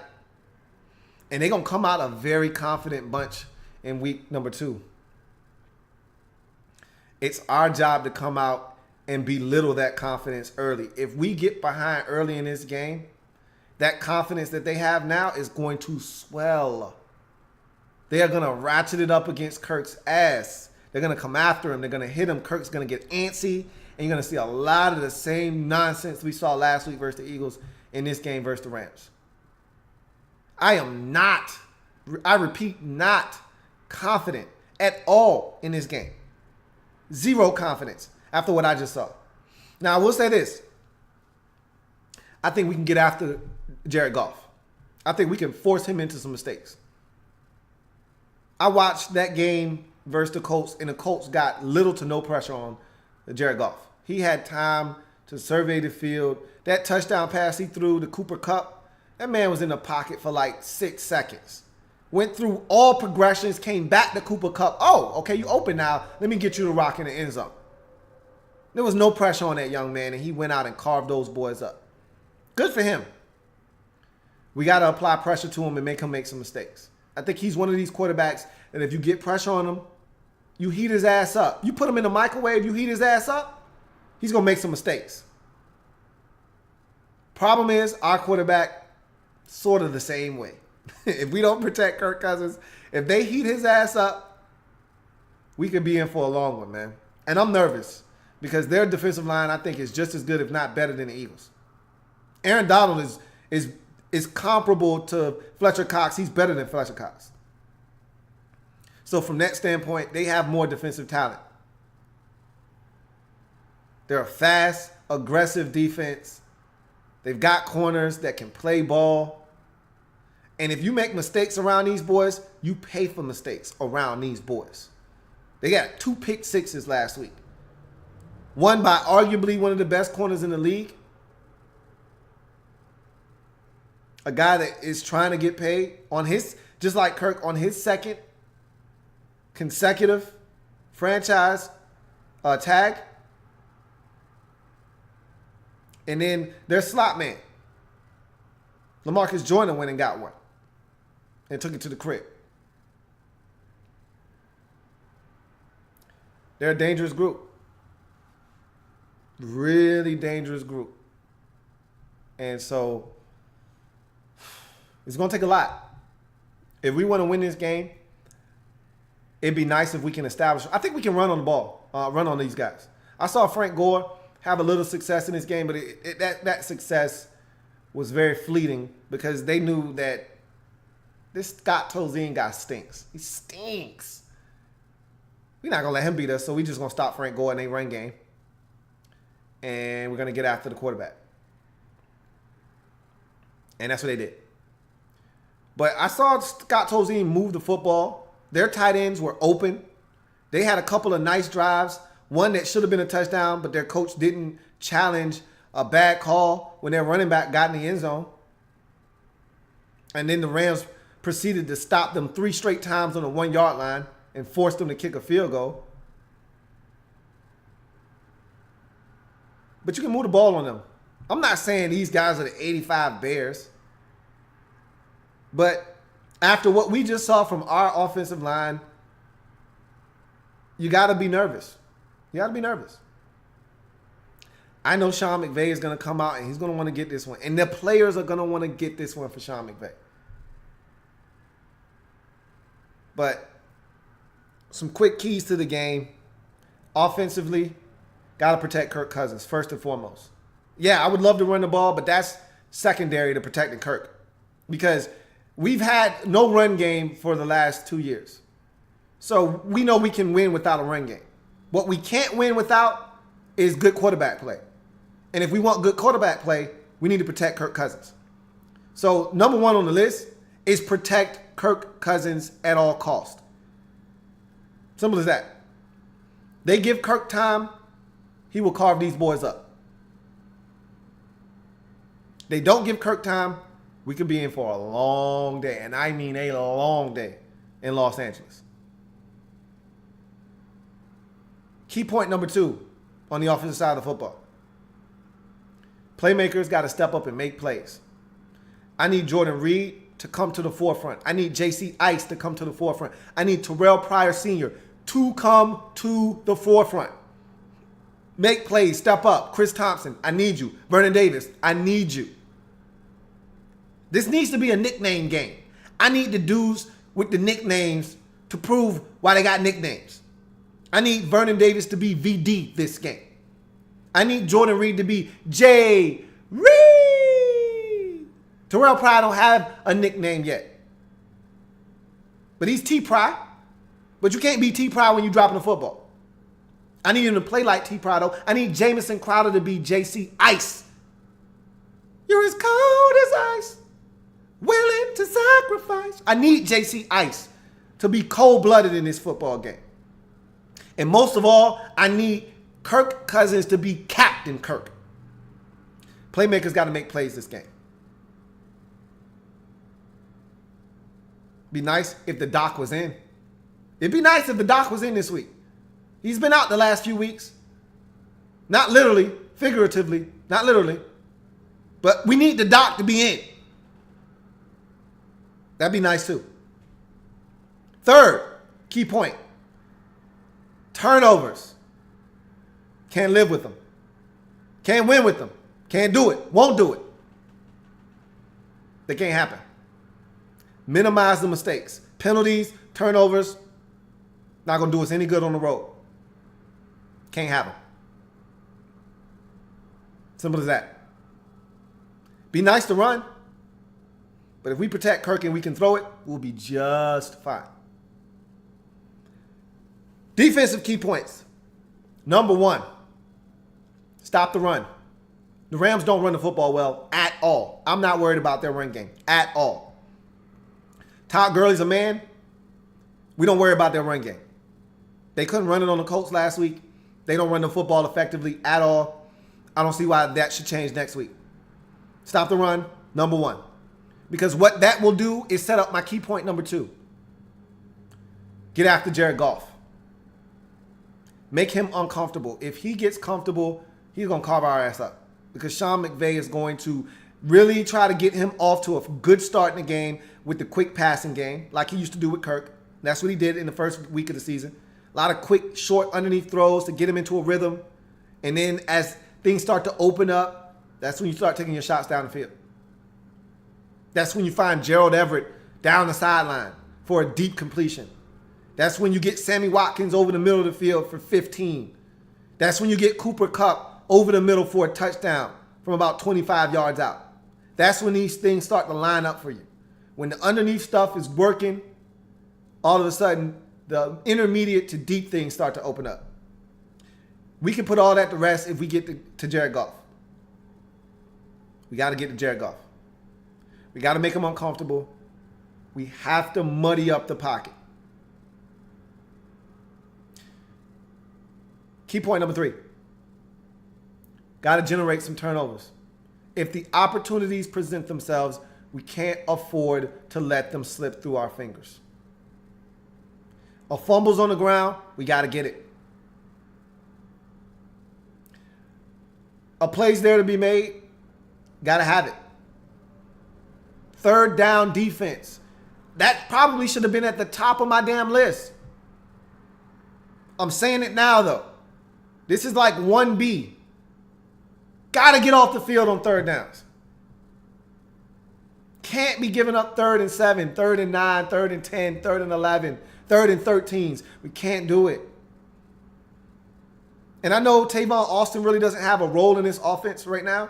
[SPEAKER 2] And they're going to come out a very confident bunch in week number 2. It's our job to come out and belittle that confidence early. If we get behind early in this game, that confidence that they have now is going to swell. They are going to ratchet it up against Kirk's ass. They're going to come after him. They're going to hit him. Kirk's going to get antsy. And you're going to see a lot of the same nonsense we saw last week versus the Eagles in this game versus the Rams. I repeat, not confident at all in this game. Zero confidence after what I just saw. Now, I will say this. I think we can get after Jared Goff. I think we can force him into some mistakes. I watched that game versus the Colts, and the Colts got little to no pressure on Jared Goff. He had time to survey the field. That touchdown pass he threw to Cooper Kupp, that man was in the pocket for like 6 seconds. Went through all progressions, came back to Cooper Kupp. Oh, okay, you open now. Let me get you the rock in the end zone. There was no pressure on that young man, and he went out and carved those boys up. Good for him. We got to apply pressure to him and make him make some mistakes. I think he's one of these quarterbacks that if you get pressure on him, you heat his ass up. You put him in the microwave, you heat his ass up, he's going to make some mistakes. Problem is, our quarterback, sort of the same way. If we don't protect Kirk Cousins, if they heat his ass up, we could be in for a long one, man. And I'm nervous because their defensive line, I think, is just as good, if not better, than the Eagles. Aaron Donald is comparable to Fletcher Cox. He's better than Fletcher Cox. So from that standpoint, they have more defensive talent. They're a fast, aggressive defense. They've got corners that can play ball. And if you make mistakes around these boys, you pay for mistakes around these boys. They got 2 pick sixes last week. One by arguably one of the best corners in the league. A guy that is trying to get paid on his, just like Kirk, on his second consecutive franchise tag. And then their slot man, LaMarcus Joyner, went and got one and took it to the crib. They're a dangerous group. Really dangerous group. And so it's going to take a lot. If we want to win this game, it'd be nice if we can establish. I think we can run on the ball, run on these guys. I saw Frank Gore have a little success in this game, but that success was very fleeting because they knew that this Scott Tolzien guy stinks. He stinks. We're not going to let him beat us, so we're just going to stop Frank Gore in a run game. And we're going to get after the quarterback. And that's what they did. But I saw Scott Tolzien move the football. Their tight ends were open. They had a couple of nice drives. One that should have been a touchdown, but their coach didn't challenge a bad call when their running back got in the end zone. And then the Rams proceeded to stop them 3 straight times on the 1-yard line and forced them to kick a field goal. But you can move the ball on them. I'm not saying these guys are the 85 Bears. But after what we just saw from our offensive line, you got to be nervous. You got to be nervous. I know Sean McVay is going to come out and he's going to want to get this one. And the players are going to want to get this one for Sean McVay. But some quick keys to the game. Offensively, got to protect Kirk Cousins first and foremost. Yeah, I would love to run the ball, but that's secondary to protecting Kirk. Because we've had no run game for the last 2 years. So we know we can win without a run game. What we can't win without is good quarterback play. And if we want good quarterback play, we need to protect Kirk Cousins. So number one on the list is protect Kirk Cousins at all cost. Simple as that. They give Kirk time, he will carve these boys up. They don't give Kirk time, we could be in for a long day, and I mean a long day in Los Angeles. Key point number 2 on the offensive side of the football. Playmakers got to step up and make plays. I need Jordan Reed to come to the forefront. I need J.C. Ice to come to the forefront. I need Terrell Pryor Sr. to come to the forefront. Make plays, step up. Chris Thompson, I need you. Vernon Davis, I need you. This needs to be a nickname game. I need the dudes with the nicknames to prove why they got nicknames. I need Vernon Davis to be VD this game. I need Jordan Reed to be J. Reed. Terrell Pryor don't have a nickname yet. But he's T. Pryor. But you can't be T. Pryor when you're dropping the football. I need him to play like T. Pryor, though. I need Jamison Crowder to be J.C. Ice. You're as cold as ice, willing to sacrifice. I need J.C. Ice to be cold-blooded in this football game. And most of all, I need Kirk Cousins to be Captain Kirk. Playmakers got to make plays this game. Be nice if the doc was in. It'd be nice if the doc was in this week. He's been out the last few weeks. Not literally, figuratively, not literally. But we need the doc to be in. That'd be nice too. Third, key point. Turnovers. Can't live with them. Can't win with them. Can't do it. Won't do it. They can't happen. Minimize the mistakes. Penalties, turnovers, not going to do us any good on the road. Can't have them. Simple as that. Be nice to run. But if we protect Kirk and we can throw it, we'll be just fine. Defensive key points. Number 1, stop the run. The Rams don't run the football well at all. I'm not worried about their run game at all. Todd Gurley's a man. We don't worry about their run game. They couldn't run it on the Colts last week. They don't run the football effectively at all. I don't see why that should change next week. Stop the run, number 1. Because what that will do is set up my key point number 2. Get after Jared Goff. Make him uncomfortable. If he gets comfortable, he's going to carve our ass up. Because Sean McVay is going to really try to get him off to a good start in the game with the quick passing game, like he used to do with Kirk. That's what he did in the first week of the season. A lot of quick, short, underneath throws to get him into a rhythm. And then as things start to open up, that's when you start taking your shots down the field. That's when you find Gerald Everett down the sideline for a deep completion. That's when you get Sammy Watkins over the middle of the field for 15. That's when you get Cooper Kupp over the middle for a touchdown from about 25 yards out. That's when these things start to line up for you. When the underneath stuff is working, all of a sudden, the intermediate to deep things start to open up. We can put all that to rest if we get to Jared Goff. We got to get to Jared Goff. We got to make him uncomfortable. We have to muddy up the pocket. Key point number 3. Got to generate some turnovers. If the opportunities present themselves, we can't afford to let them slip through our fingers. A fumble's on the ground, we got to get it. A play's there to be made, got to have it. Third down defense. That probably should have been at the top of my damn list. I'm saying it now, though. This is like 1B. Got to get off the field on third downs. Can't be giving up 3rd and 7, 3rd and 9, 3rd and 10, 3rd and 11, 3rd and 13s. We can't do it. And I know Tavon Austin really doesn't have a role in this offense right now,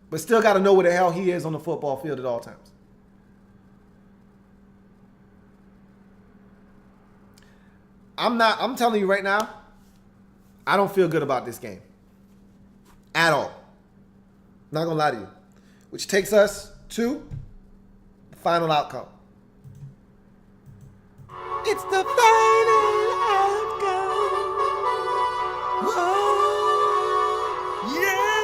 [SPEAKER 2] but still got to know where the hell he is on the football field at all times. I'm telling you right now, I don't feel good about this game. At all. Not gonna lie to you. Which takes us to the final outcome. It's the final outcome. Whoa, yeah.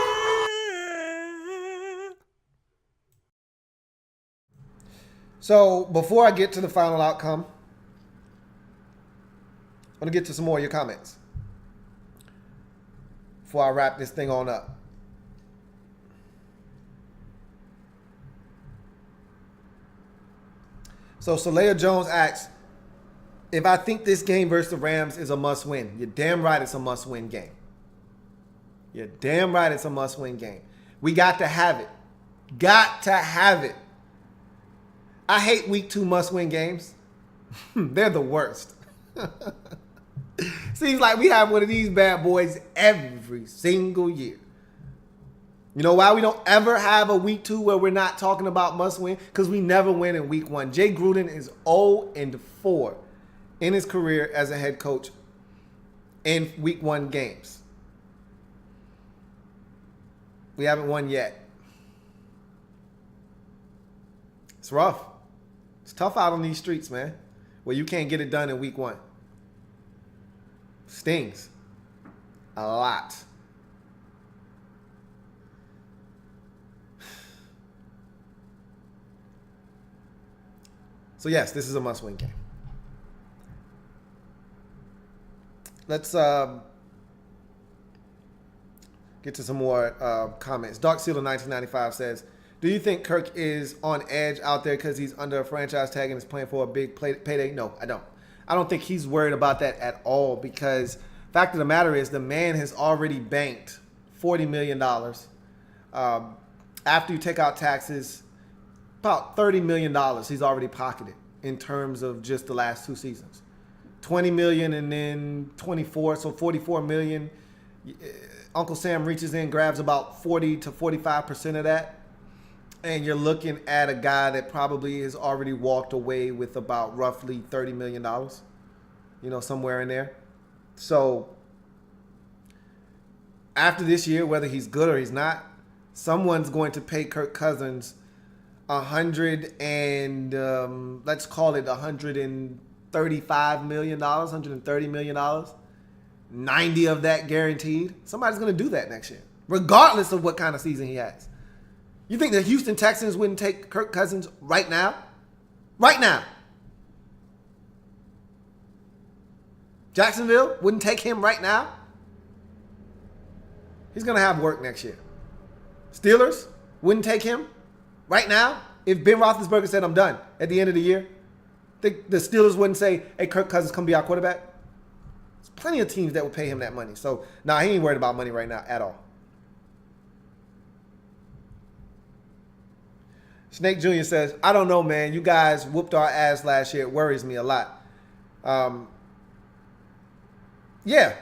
[SPEAKER 2] So before I get to the final outcome, I'm gonna get to some more of your comments before I wrap this thing on up. So Saleha Jones asks, if I think this game versus the Rams is a must-win. You're damn right it's a must-win game. You're damn right it's a must-win game. We got to have it. Got to have it. I hate week 2 must-win games. They're the worst. Seems like we have one of these bad boys every single year. You know why we don't ever have a week 2 where we're not talking about must-win? Because we never win in week 1. Jay Gruden is 0-4 in his career as a head coach in week 1 games. We haven't won yet. It's rough. It's tough out on these streets, man, where you can't get it done in week 1. Stings. A lot. So yes, this is a must-win game. Let's get to some more comments. Dark Sealer 1995 says, do you think Kirk is on edge out there because he's under a franchise tag and is playing for a big payday? No, I don't. I don't think he's worried about that at all because fact of the matter is the man has already banked $40 million. After you take out taxes, about $30 million he's already pocketed in terms of just the last 2 seasons. $20 million and then 24, so $44 million. Uncle Sam reaches in, grabs about 40 to 45% of that. And you're looking at a guy that probably has already walked away with about roughly $30 million, somewhere in there. So after this year, whether he's good or he's not, someone's going to pay Kirk Cousins let's call it $135 million, $130 million. 90 of that guaranteed. Somebody's going to do that next year, regardless of what kind of season he has. You think the Houston Texans wouldn't take Kirk Cousins right now? Right now. Jacksonville wouldn't take him right now? He's going to have work next year. Steelers wouldn't take him right now? If Ben Roethlisberger said, I'm done at the end of the year, think the Steelers wouldn't say, hey, Kirk Cousins, come be our quarterback? There's plenty of teams that would pay him that money. So, he ain't worried about money right now at all. Snake Jr. says, I don't know, man. You guys whooped our ass last year. It worries me a lot. Yeah.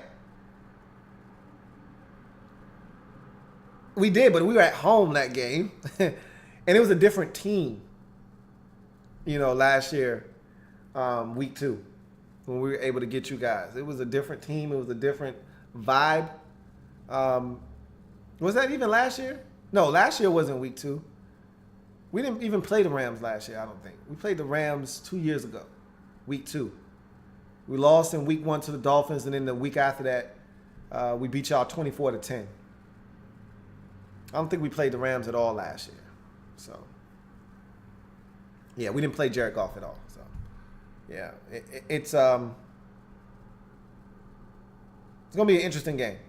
[SPEAKER 2] We did, but we were at home that game. And it was a different team, last year, week 2, when we were able to get you guys. It was a different team. It was a different vibe. Was that even last year? No, last year wasn't week 2. We didn't even play the Rams last year, I don't think. We played the Rams 2 years ago, week 2. We lost in week 1 to the Dolphins, and then the week after that, we beat y'all 24-10. I don't think we played the Rams at all last year. So, yeah, we didn't play Jared Goff at all. So, yeah, it's going to be an interesting game.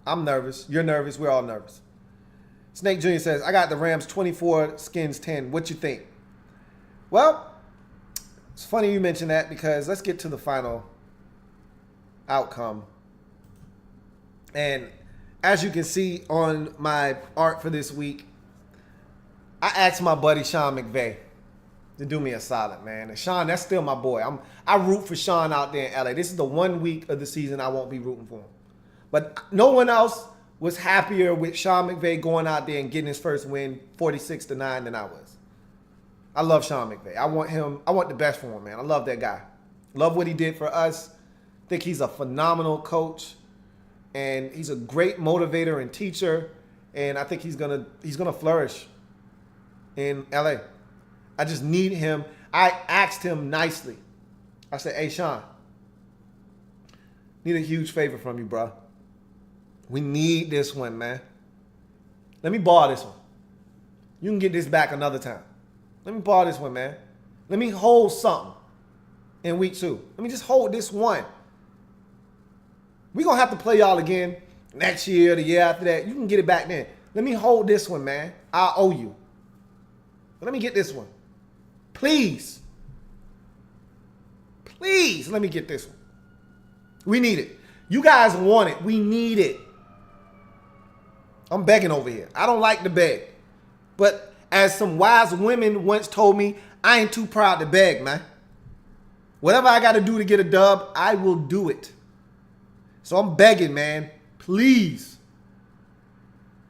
[SPEAKER 2] I'm nervous. You're nervous. We're all nervous. Snake Jr. says, I got the Rams 24, Skins 10. What you think? Well, it's funny you mention that because let's get to the final outcome. And as you can see on my art for this week, I asked my buddy Sean McVay to do me a solid, man. And Sean, that's still my boy. I root for Sean out there in L.A. This is the 1 week of the season I won't be rooting for him. But no one else was happier with Sean McVay going out there and getting his first win 46-9 than I was. I love Sean McVay. I want the best for him, man. I love that guy. Love what he did for us. I think he's a phenomenal coach, and he's a great motivator and teacher, and I think he's gonna flourish in L.A. I just need him. I asked him nicely. I said, "Hey, Sean, need a huge favor from you, bro. We need this one, man. Let me borrow this one. You can get this back another time. Let me borrow this one, man. Let me hold something in week 2. Let me just hold this one. We're going to have to play y'all again next year, the year after that. You can get it back then. Let me hold this one, man. I owe you. But let me get this one. Please. Please, let me get this one. We need it. You guys want it. We need it. I'm begging over here. I don't like to beg. But as some wise women once told me, I ain't too proud to beg, man. Whatever I got to do to get a dub, I will do it. So I'm begging, man. Please.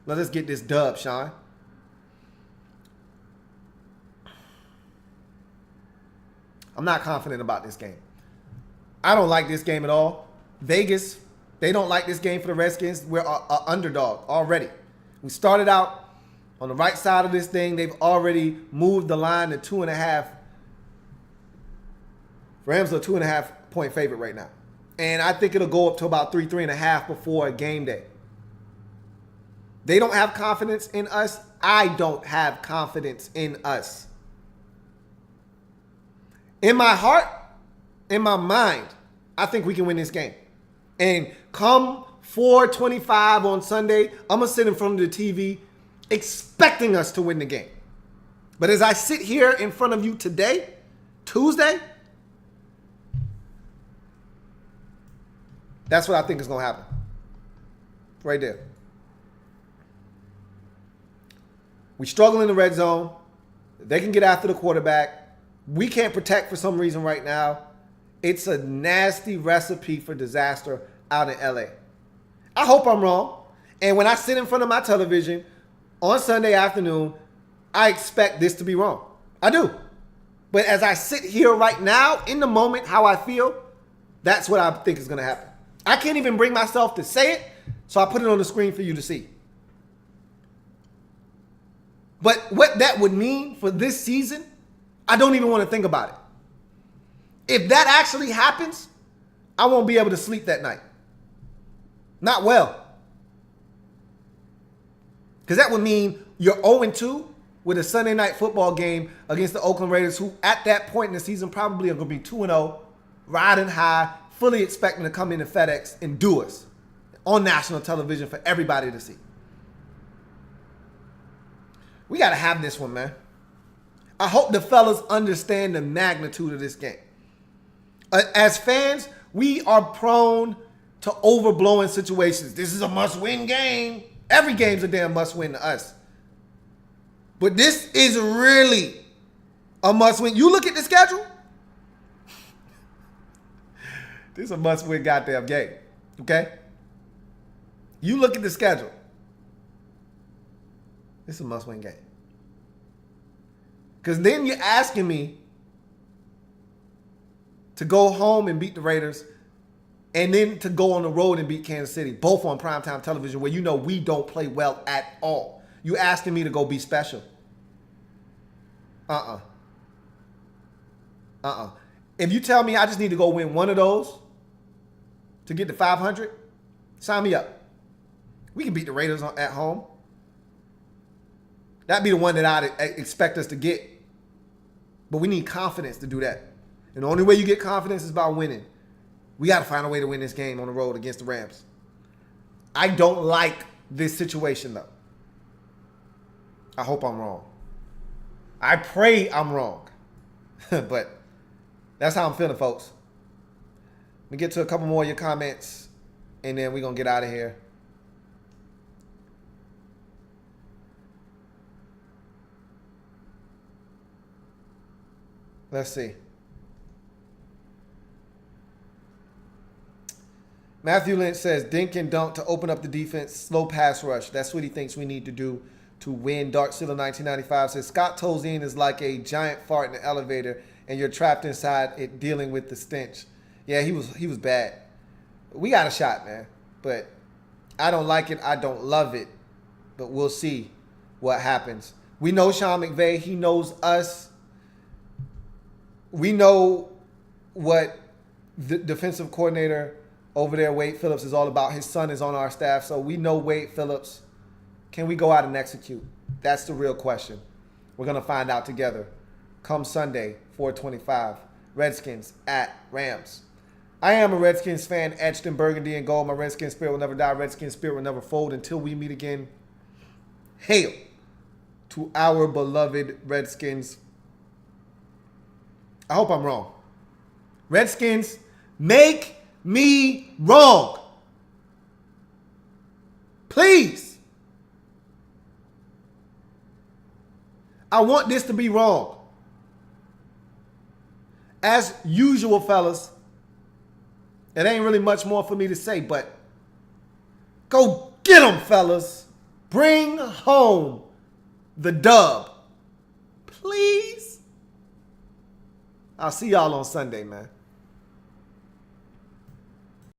[SPEAKER 2] Let us get this dub, Sean. I'm not confident about this game. I don't like this game at all. Vegas, they don't like this game for the Redskins. We're an underdog already. We started out on the right side of this thing. They've already moved the line to 2.5. Rams are a 2.5 point favorite right now. And I think it'll go up to about 3.5 before game day. They don't have confidence in us. I don't have confidence in us. In my heart, in my mind, I think we can win this game. And come 4:25 on Sunday, I'm going to sit in front of the TV expecting us to win the game. But as I sit here in front of you today, Tuesday, that's what I think is going to happen. Right there. We struggle in the red zone. They can get after the quarterback. We can't protect for some reason right now. It's a nasty recipe for disaster out in L.A. I hope I'm wrong. And when I sit in front of my television on Sunday afternoon, I expect this to be wrong. I do. But as I sit here right now, in the moment, how I feel, that's what I think is going to happen. I can't even bring myself to say it, so I put it on the screen for you to see. But what that would mean for this season, I don't even want to think about it. If that actually happens, I won't be able to sleep that night. Not well. Because that would mean you're 0-2 with a Sunday night football game against the Oakland Raiders, who at that point in the season probably are going to be 2-0, riding high, fully expecting to come into FedEx and do us on national television for everybody to see. We got to have this one, man. I hope the fellas understand the magnitude of this game. As fans, we are prone to overblowing situations. This is a must-win game. Every game's a damn must-win to us. But this is really a must-win. You look at the schedule. This is a must-win goddamn game. Okay? You look at the schedule. This is a must-win game. Because then you're asking me to go home and beat the Raiders and then to go on the road and beat Kansas City, both on primetime television where you know we don't play well at all. You asking me to go be special. If you tell me I just need to go win one of those to get to 500, sign me up. We can beat the Raiders at home. That'd be the one that I'd expect us to get. But we need confidence to do that. And the only way you get confidence is by winning. We got to find a way to win this game on the road against the Rams. I don't like this situation, though. I hope I'm wrong. I pray I'm wrong. But that's how I'm feeling, folks. Let me get to a couple more of your comments, and then we're going to get out of here. Let's see. Matthew Lynch says, dink and dunk to open up the defense, slow pass rush. That's what he thinks we need to do to win. Dark Silla 1995 says, Scott Tolzien is like a giant fart in the elevator, and you're trapped inside it dealing with the stench. Yeah, he was bad. we got a shot, man. But I don't like it. I don't love it. But we'll see what happens. We know Sean McVay. He knows us. We know what the defensive coordinator over there, Wade Phillips, is all about. His son is on our staff, so we know Wade Phillips. Can we go out and execute? That's the real question. We're going to find out together come Sunday, 4:25. Redskins at Rams. I am a Redskins fan, etched in burgundy and gold. My Redskins spirit will never die. Redskins spirit will never fold until we meet again. Hail to our beloved Redskins. I hope I'm wrong. Redskins, make me wrong. Please. I want this to be wrong. As usual, fellas, it ain't really much more for me to say, but go get them, fellas. Bring home the dub. Please. I'll see y'all on Sunday, man.